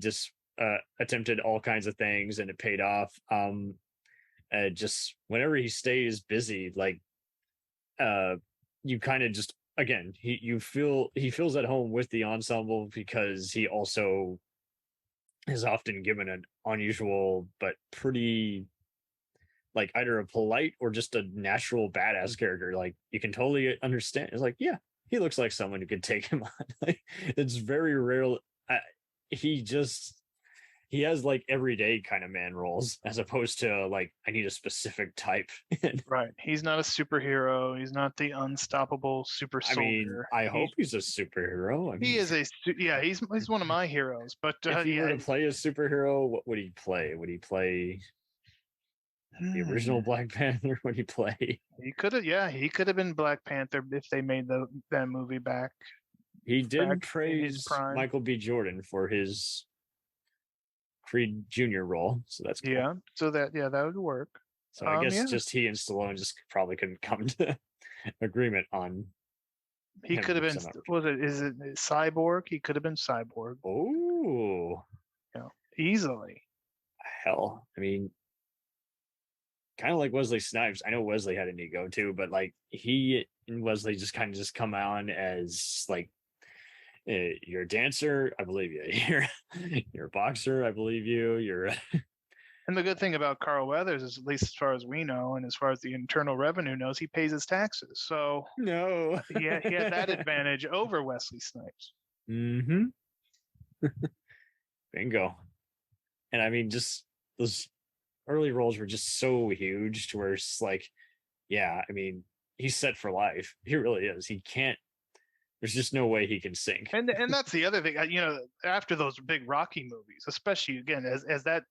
just attempted all kinds of things and it paid off. Just whenever he stays busy, like, you kind of just, again, he feels at home with the ensemble, because he also is often given an unusual but pretty, like, either a polite or just a natural badass character. Like, you can totally understand. It's like, yeah, he looks like someone who could take him on. Like, it's very rare. He has like everyday kind of man roles, as opposed to like, I need a specific type. Right. He's not a superhero. He's not the unstoppable super soldier. I mean, I hope he's a superhero. I mean, he is he's one of my heroes. But if he were to play a superhero, what would he play? Would he play the original Black Panther when he played. He could have, yeah, he could have been Black Panther if they made that movie back. He Back did in his praise prime. Michael B. Jordan for his Creed Jr. role, so that's cool. Yeah, so that would work. So I guess just he and Stallone just probably couldn't come to agreement on. He could have been. Is it Cyborg? He could have been Cyborg. Oh, yeah, easily. Hell, I mean, kind of like Wesley Snipes. I know Wesley had an ego too, but like he and Wesley just kind of just come on as like, you're a dancer, I believe you. You're a boxer, I believe you. You're. And the good thing about Carl Weathers is, at least as far as we know, and as far as the Internal Revenue knows, he pays his taxes. So no, he had that advantage over Wesley Snipes. Mm-hmm. Bingo. And I mean, just those early roles were just so huge to where it's like, yeah, I mean, he's set for life. He really is. He can't. There's just no way he can sink. And that's the other thing. After those big Rocky movies, especially again as that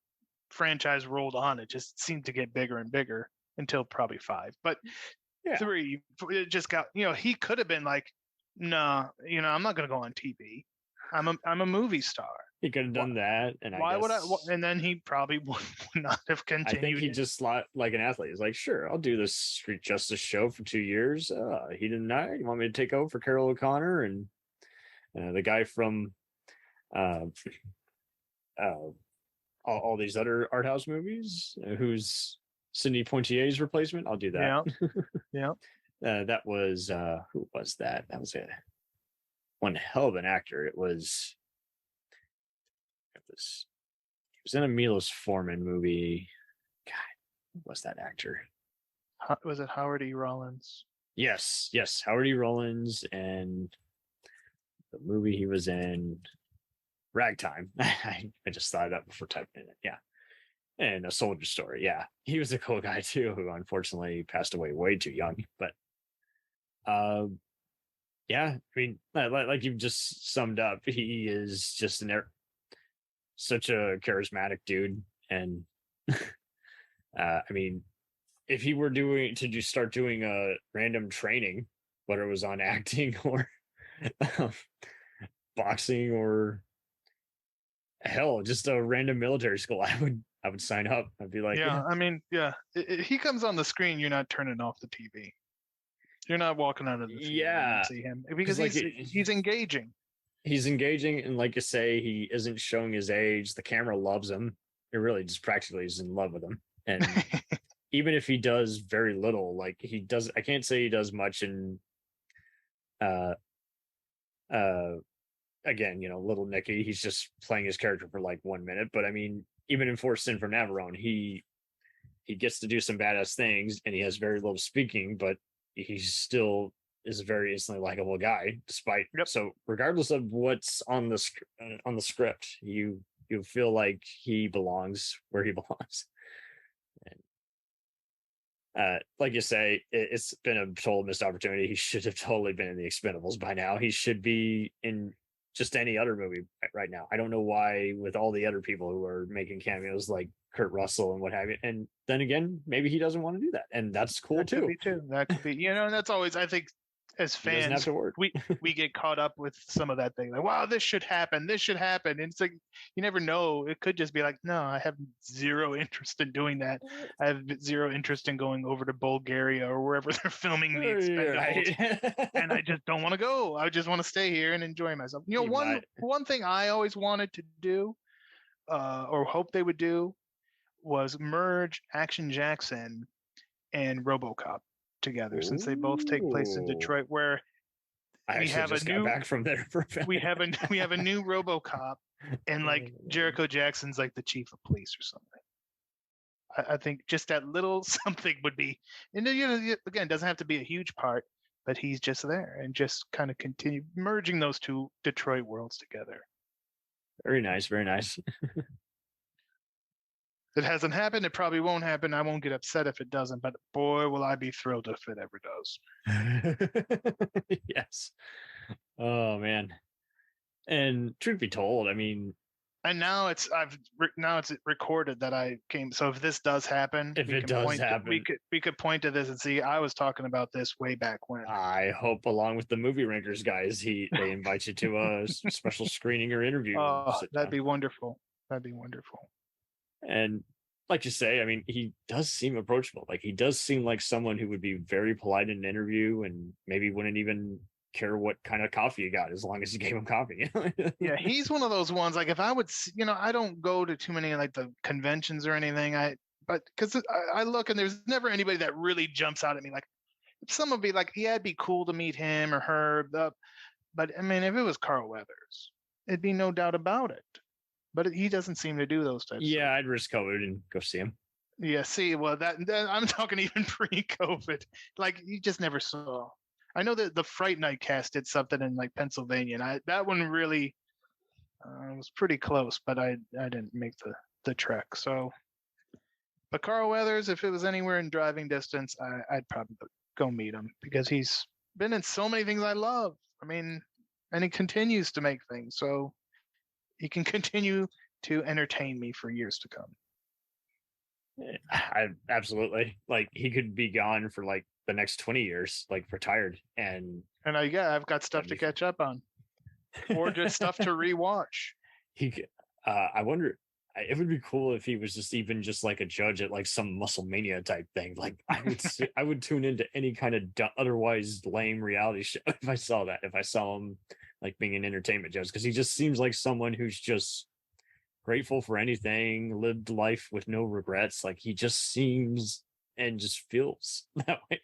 franchise rolled on, it just seemed to get bigger and bigger until probably 5. But 3, it just got, he could have been like, no, I'm not going to go on TV. I'm a movie star. He could have done that, and why would I? And then he probably would not have continued. I think he just like an athlete. He's like, sure, I'll do this street justice show for 2 years. He denied. You want me to take over for Carol O'Connor and the guy from all these other art house movies, who's Sidney Poitier's replacement? I'll do that. Yeah. That was who was that? That was one hell of an actor. He was in a Milos Forman movie. God, who was that actor? Was it Howard E. Rollins? Yes, Howard E. Rollins, and the movie he was in, Ragtime. I just thought it up before typing it. Yeah. And A Soldier Story. Yeah. He was a cool guy too, who unfortunately passed away way too young. But yeah, I mean, like you've just summed up, he is just such a charismatic dude. And I mean, if he were start doing a random training, whether it was on acting or boxing or hell, just a random military school, I would sign up. I'd be like, yeah. I mean, yeah. He comes on the screen, you're not turning off the TV. You're not walking out of the theater and see him, because he's engaging. He's engaging, and like you say, he isn't showing his age. The camera loves him. It really just practically is in love with him. And even if he does very little, like he does, I can't say he does much in again, Little Nicky, he's just playing his character for like 1 minute. But I mean, even in Forced Sin from Navarone, he gets to do some badass things, and he has very little speaking, but he still is a very instantly likable guy, despite. So regardless of what's on the script, you feel like he belongs where he belongs. And like you say, it's been a total missed opportunity. He should have totally been in the Expendables by now. He should be in just any other movie right now. I don't know why, with all the other people who are making cameos like Kurt Russell and what have you. And then again, maybe he doesn't want to do that, and that's cool that could be too. That could be, and that's always, I think, as fans, we get caught up with some of that thing. Like, wow, this should happen. And it's like, you never know. It could just be like, no, I have zero interest in doing that. I have zero interest in going over to Bulgaria or wherever they're filming the Expendables. Right. And I just don't want to go. I just want to stay here and enjoy myself. One thing I always wanted to do, or hope they would do, was merge Action Jackson and RoboCop together. Ooh. Since they both take place in Detroit, where we have a new back from there. we have a new RoboCop, and like Jericho Jackson's like the chief of police or something. I think just that little something would be, and again, it doesn't have to be a huge part, but he's just there and just kind of continue merging those two Detroit worlds together. Very nice, very nice. It hasn't happened. It probably won't happen. I won't get upset if it doesn't, but boy, will I be thrilled if it ever does. Yes. Oh, man. And truth be told, I mean, And now it's recorded that I came. So if this does happen, If it does happen, we could point to this and see I was talking about this way back when. I hope, along with the movie rankers guys, they invite you to a special screening or interview. Oh, that'd be wonderful. That'd be wonderful. And like you say, I mean, he does seem approachable. Like he does seem like someone who would be very polite in an interview and maybe wouldn't even care what kind of coffee you got as long as you gave him coffee. Yeah, he's one of those ones. Like if I would, I don't go to too many like the conventions or anything. But because I look and there's never anybody that really jumps out at me. Like some would be like, yeah, it'd be cool to meet him or her. But I mean, if it was Carl Weathers, it'd be no doubt about it. But he doesn't seem to do those types. Yeah, I'd risk COVID and go see him. Yeah, see, well, that I'm talking even pre-COVID. Like you just never saw. I know that the Fright Night cast did something in like Pennsylvania, and that one really was pretty close, but I didn't make the trek. So, but Carl Weathers, if it was anywhere in driving distance, I'd probably go meet him because he's been in so many things I love. I mean, and he continues to make things, so he can continue to entertain me for years to come. I absolutely, like he could be gone for like the next 20 years, like retired, and I've got stuff to catch up on, or just stuff to rewatch. I wonder, it would be cool if he was just like a judge at like some Musclemania type thing. Like I would tune into any kind of otherwise lame reality show if I saw him like being an entertainment judge, because he just seems like someone who's just grateful for anything, lived life with no regrets. Like he just seems and just feels that way.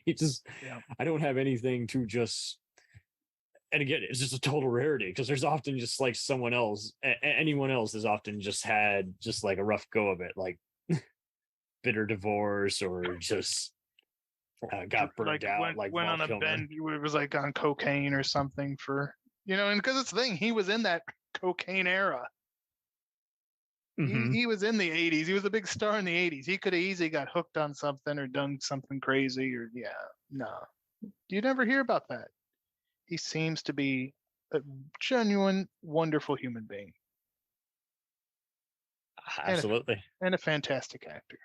I don't have anything to just, and again, it's just a total rarity because there's often just like someone else, anyone else has often just had just like a rough go of it, like bitter divorce or just got burned out. Went on a bend. It was like on cocaine or something for, and because it's the thing, he was in that cocaine era. Mm-hmm. He was in the 80s. He was a big star in the 80s. He could have easily got hooked on something or done something crazy or you never hear about that. He seems to be a genuine, wonderderful human being. Absolutely. And a fantastic actor.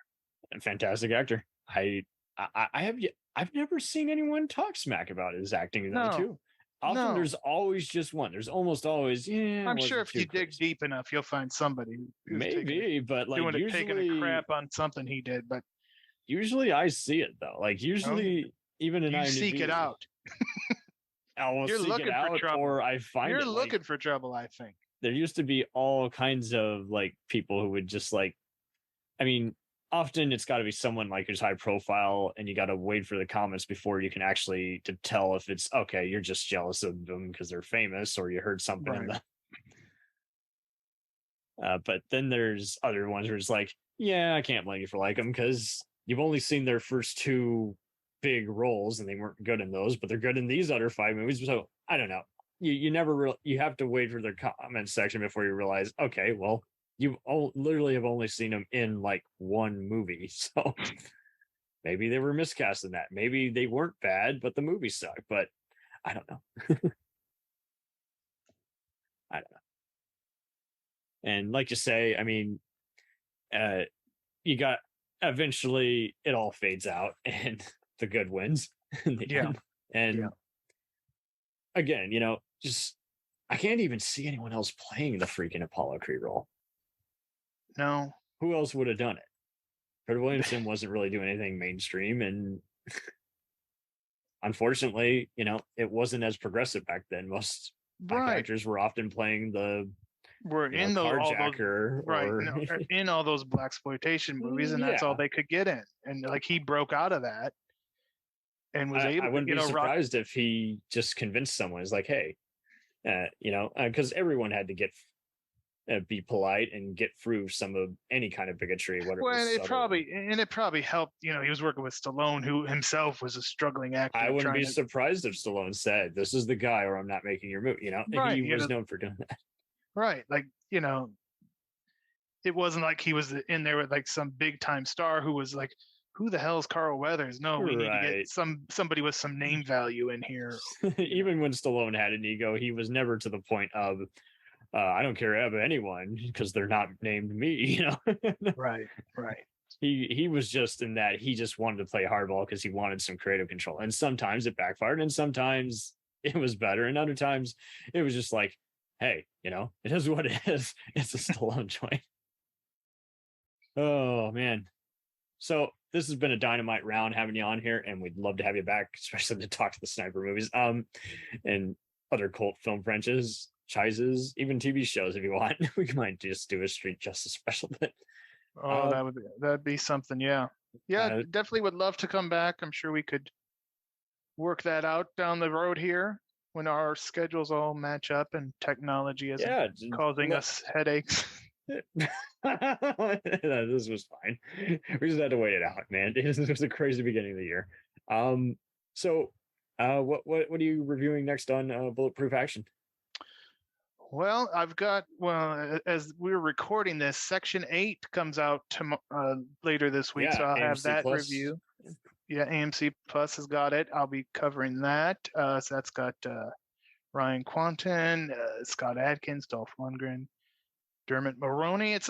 I've never seen anyone talk smack about his acting though, too. Often there's always just one. There's almost always, I'm sure if you dig deep enough, you'll find somebody who's but like taking a crap on something he did. But usually I see it though. Like usually, even in IMDb, seek it out. You're looking for trouble, or I find you're looking for trouble. I think there used to be all kinds of like people who would just like, I mean, often it's got to be someone like who's high profile, and you got to wait for the comments before you can actually to tell if it's okay. You're just jealous of them because they're famous, or you heard something. Right. But then there's other ones where it's like, yeah, I can't blame you for liking them because you've only seen their first two big roles and they weren't good in those, but they're good in these other 5 movies. So I don't know. You never you have to wait for their comment section before you realize, okay, well, you literally have only seen them in like one movie, so maybe they were miscast in that. Maybe they weren't bad, but the movie sucked. But I don't know. I don't know. And like you say, I mean, you got eventually it all fades out and the good wins. And again, just I can't even see anyone else playing the freaking Apollo Creed role. No. Who else would have done it? Fred Williamson wasn't really doing anything mainstream, and unfortunately, it wasn't as progressive back then. Most actors were often playing the in carjacker, in all those Blaxploitation movies, and that's all they could get in. And like he broke out of that and was able. I wouldn't be surprised if he just convinced someone. Is like, hey, because everyone had to be polite and get through some of any kind of bigotry. It probably helped. He was working with Stallone, who himself was a struggling actor. I wouldn't be surprised if Stallone said, "This is the guy, or I'm not making your movie." He was known for doing that. Right, like it wasn't like he was in there with like some big time star who was like, "Who the hell is Carl Weathers?" No, we need to get somebody with some name value in here. Even when Stallone had an ego, he was never to the point of, I don't care about anyone because they're not named me, you know. Right. He was just in that he just wanted to play hardball because he wanted some creative control. And sometimes it backfired, and sometimes it was better, and other times it was just like, hey, you know, it is what it is. It's a Stallone joint. Oh man. So this has been a dynamite round having you on here, and we'd love to have you back, especially to talk to the sniper movies, and other cult film franchises, even TV shows if you want. We might just do a street justice special, but Oh, that'd be something. Yeah. Definitely would love to come back. I'm sure we could work that out down the road here when our schedules all match up and technology isn't causing us headaches. This was fine. We just had to wait it out, man. This was a crazy beginning of the year. So what are you reviewing next on Bulletproof Action? Well, as we're recording this, Section 8 comes out later this week, so I'll have that review. Yeah, AMC Plus has got it. I'll be covering that. So that's got Ryan Quanten, Scott Adkins, Dolph Lundgren, Dermot Mulroney. It's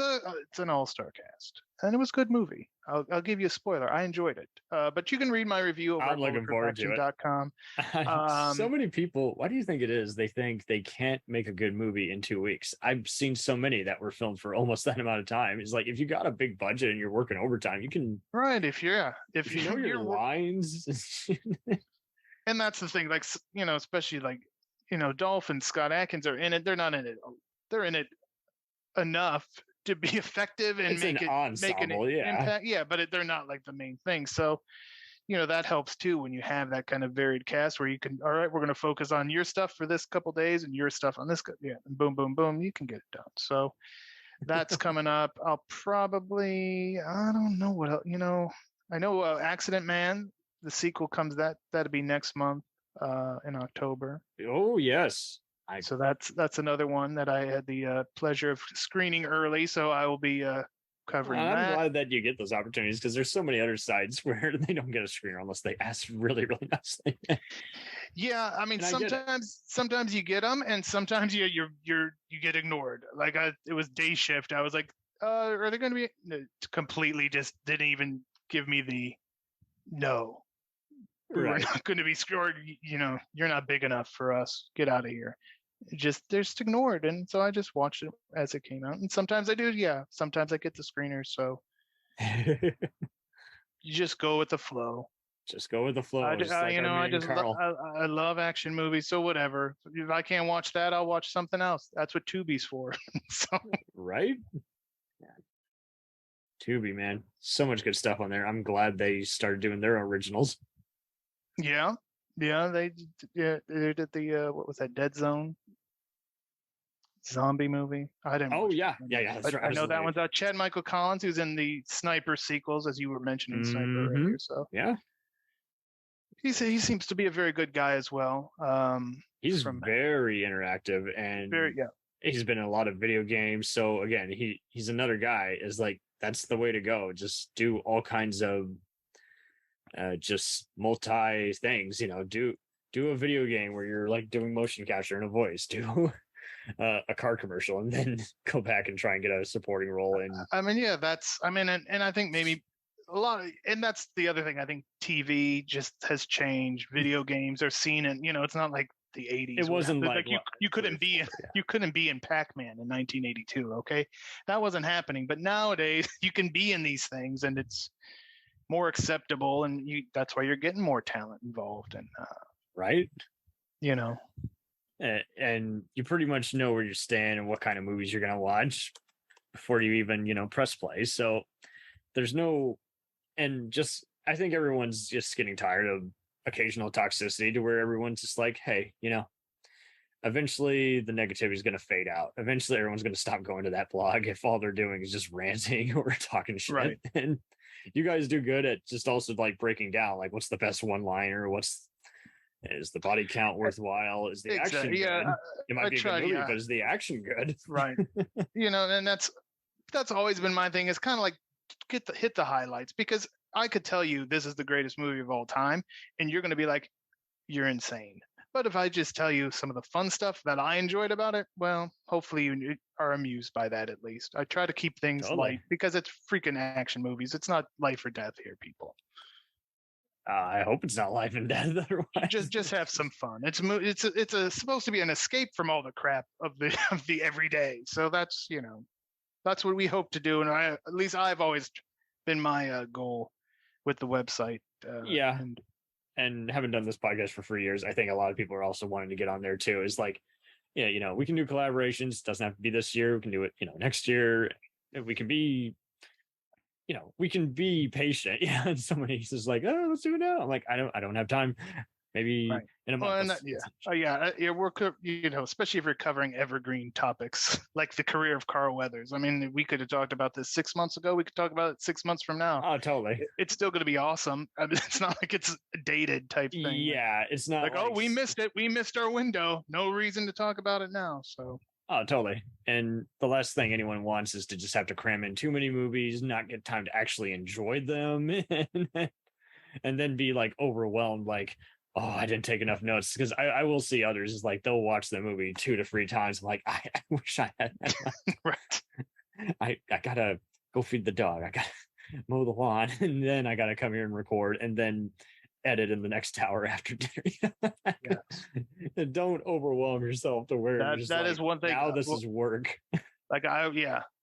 an all-star cast, and it was a good movie. I'll give you a spoiler. I enjoyed it, but you can read my review over at bulletproofaction.com. So many people, why do you think it is? They think they can't make a good movie in 2 weeks. I've seen so many that were filmed for almost that amount of time. It's like, if you got a big budget and you're working overtime, you can. Right. If you know your lines. And that's the thing, like, you know, especially like, you know, Dolph and Scott Adkins are in it. They're not in it. They're in it enough to be effective and make an impact. Yeah, but they're not like the main thing. So, you know, that helps too when you have that kind of varied cast where you can, all right, we're going to focus on your stuff for this couple days and your stuff on this. Yeah, and boom, boom, boom, you can get it done. So that's coming up. I'll probably, I don't know what else, you know, I know Accident Man, the sequel comes that'll be next month in October. Oh yes. So that's another one that I had the pleasure of screening early. So I will be covering that. I'm glad that you get those opportunities because there's so many other sites where they don't get a screener unless they ask really, really nicely. Yeah, I mean, sometimes you get them, and sometimes you get ignored. Like it was Day Shift. I was like, are they going to be completely just didn't even give me the no. We're not going to be scored. You know, you're not big enough for us. Get out of here. They're just ignored, and so I just watched it as it came out. And sometimes I do, yeah. Sometimes I get the screeners, so you just go with the flow. Just go with the flow. I love action movies, so whatever. If I can't watch that, I'll watch something else. That's what Tubi's for. So. Right? Yeah. Tubi, man, so much good stuff on there. I'm glad they started doing their originals. Yeah, they did the what was that, Dead Zone zombie movie? I didn't. Oh yeah. That's right. I know that one's out. Chad Michael Collins, who's in the Sniper sequels, as you were mentioning, Sniper earlier. So yeah, he seems to be a very good guy as well. He's very interactive and he's been in a lot of video games. So again, he's another guy. Is like that's the way to go. Just do all kinds of. Just multi things, you know, do a video game where you're like doing motion capture and a voice, do a car commercial, and then go back and try and get a supporting role in. I mean, yeah, and I think maybe a lot of, and that's the other thing. I think TV just has changed. Video games are seen, and you know, it's not like the 80s. It wasn't like you couldn't be in Pac-Man in 1982. Okay, that wasn't happening. But nowadays, you can be in these things, and it's more acceptable, and that's why you're getting more talent involved, and right, you know, and you pretty much know where you stand and what kind of movies you're going to watch before you even, you know, press play. So there's no, and just I think everyone's just getting tired of occasional toxicity to where everyone's just like, hey, you know, eventually the negativity is going to fade out. Eventually everyone's going to stop going to that blog if all they're doing is just ranting or talking shit. Right. And you guys do good at just also like breaking down, like what's the best one-liner, is the body count worthwhile, is the action good? It might be a good movie, but is the action good? Right. You know, and that's always been my thing, is kind of like hit the highlights, because I could tell you this is the greatest movie of all time, and you're going to be like, you're insane. But if I just tell you some of the fun stuff that I enjoyed about it, well, hopefully you are amused by that at least. I try to keep things light because it's freaking action movies. It's not life or death here, people. I hope it's not life and death. Otherwise, just have some fun. It's supposed to be an escape from all the crap of the everyday. So that's that's what we hope to do, and at least I've always been my goal with the website. And having done this podcast for 3 years, I think a lot of people are also wanting to get on there too. Is like, yeah, we can do collaborations. Doesn't have to be this year. We can do it, next year. We can be, we can be patient. Yeah. And somebody's just like, oh, let's do it now. I'm like, I don't have time. Maybe in a month. We're especially if you're covering evergreen topics like the career of Carl Weathers. I mean, we could have talked about this 6 months ago. We could talk about it 6 months from now. Oh, totally. It's still going to be awesome. I mean, it's not like it's a dated type thing. Yeah, it's not like oh, we missed it. We missed our window. No reason to talk about it now. So. Oh, totally. And the last thing anyone wants is to just have to cram in too many movies, not get time to actually enjoy them, and then be like overwhelmed, like, oh, I didn't take enough notes. Because I will see others is like they'll watch the movie 2 to 3 times. I'm like, I wish I had that. Right. I gotta go feed the dog. I gotta mow the lawn, and then I gotta come here and record, and then edit in the next hour after dinner. Yes. Don't overwhelm yourself to where that is one thing. Now this is work.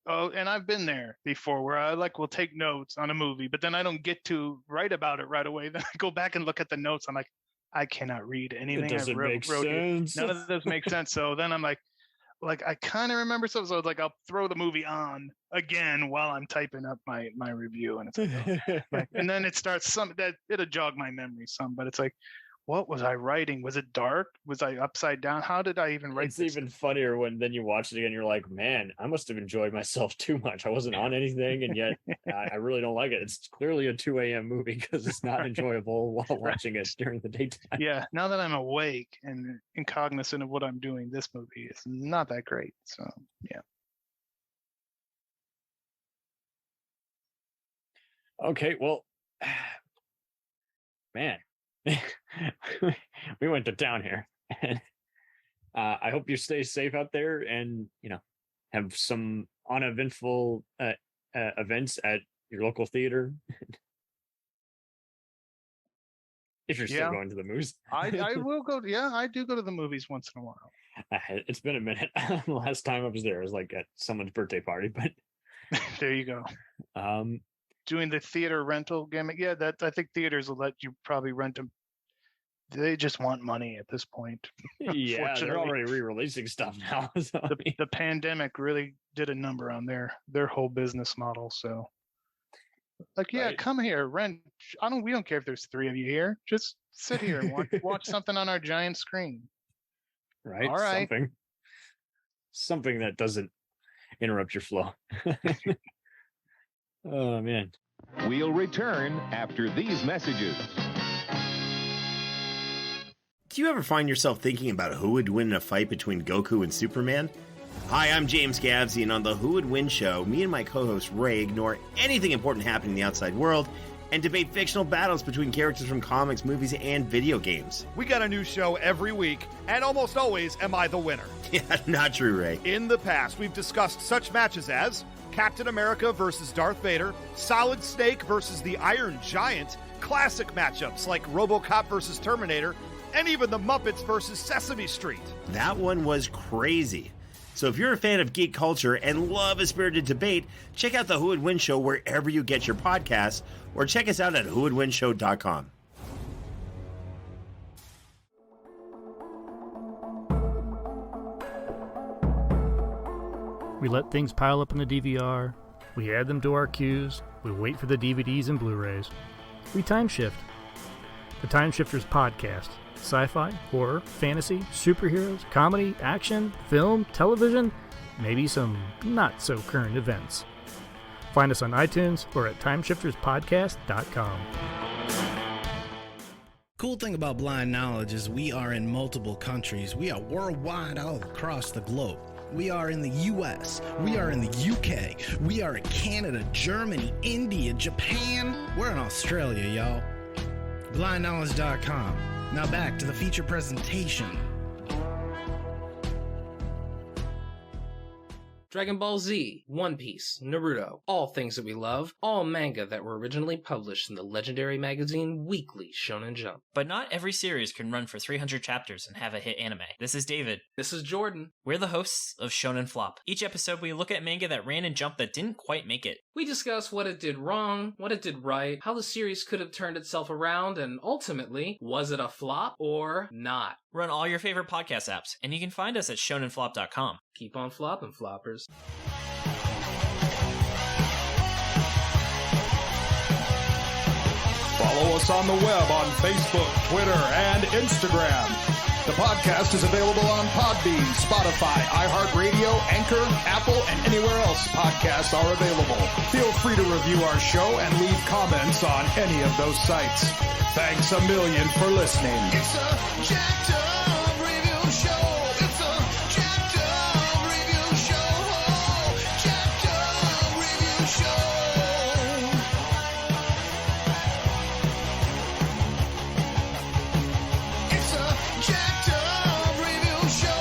Oh, and I've been there before where I will take notes on a movie, but then I don't get to write about it right away. Then I go back and look at the notes. I'm like, I cannot read anything. It doesn't make sense. None of this makes sense. So then I'm like I kind of remember stuff. So it's like I'll throw the movie on again while I'm typing up my review, and it's like, and then it starts it'll jog my memory some, but it's like, what was I writing? Was it dark? Was I upside down? How did I even write It's even funnier when then you watch it again, you're like, man, I must have enjoyed myself too much. I wasn't on anything, and yet I really don't like it. It's clearly a 2 a.m. movie because it's not enjoyable while watching it during the daytime. Yeah, now that I'm awake and cognizant of what I'm doing, this movie is not that great. So, yeah. Okay, well, man. We went to town here, and I hope you stay safe out there, and have some uneventful events at your local theater. If you're still going to the movies. I will go. Yeah, I do go to the movies once in a while. It's been a minute. The last time I was there was like at someone's birthday party, but there you go. Doing the theater rental gimmick. Yeah, I think theaters will let you probably rent them. They just want money at this point. Yeah, they're already re-releasing stuff now. So, the pandemic really did a number on their whole business model. So, come here, rent. We don't care if there's 3 of you here. Just sit here and watch something on our giant screen. Right. All right. Something that doesn't interrupt your flow. Oh, man. We'll return after these messages. Do you ever find yourself thinking about who would win in a fight between Goku and Superman? Hi, I'm James Gavsey, and on the Who Would Win show, me and my co-host Ray ignore anything important happening in the outside world and debate fictional battles between characters from comics, movies, and video games. We got a new show every week, and almost always am I the winner. Yeah, not true, Ray. In the past, we've discussed such matches as Captain America versus Darth Vader, Solid Snake versus the Iron Giant, classic matchups like RoboCop versus Terminator, and even the Muppets versus Sesame Street. That one was crazy. So if you're a fan of geek culture and love a spirited debate, check out the Who Would Win show wherever you get your podcasts, or check us out at whowouldwinshow.com. We let things pile up in the DVR, we add them to our queues, we wait for the DVDs and Blu-rays. We time shift. The Time Shifters Podcast. Sci-fi, horror, fantasy, superheroes, comedy, action, film, television, maybe some not-so-current events. Find us on iTunes or at timeshifterspodcast.com. Cool thing about Blind Knowledge is we are in multiple countries. We are worldwide all across the globe. We are in the US, we are in the UK, we are in Canada, Germany, India, Japan. We're in Australia, y'all. BlindKnowledge.com. Now back to the feature presentation. Dragon Ball Z, One Piece, Naruto, all things that we love, all manga that were originally published in the legendary magazine Weekly Shonen Jump. But not every series can run for 300 chapters and have a hit anime. This is David. This is Jordan. We're the hosts of Shonen Flop. Each episode we look at manga that ran in Jump that didn't quite make it. We discuss what it did wrong, what it did right, how the series could have turned itself around, and ultimately, was it a flop or not? We're on all your favorite podcast apps, and you can find us at shonenflop.com. Keep on flopping, floppers. Follow us on the web on Facebook, Twitter, and Instagram. The podcast is available on Podbean, Spotify, iHeartRadio, Anchor, Apple, and anywhere else podcasts are available. Feel free to review our show and leave comments on any of those sites. Thanks a million for listening. It's a jacked up review show. It's a jacked up review show. Jacked up review show. It's a jacked up review show.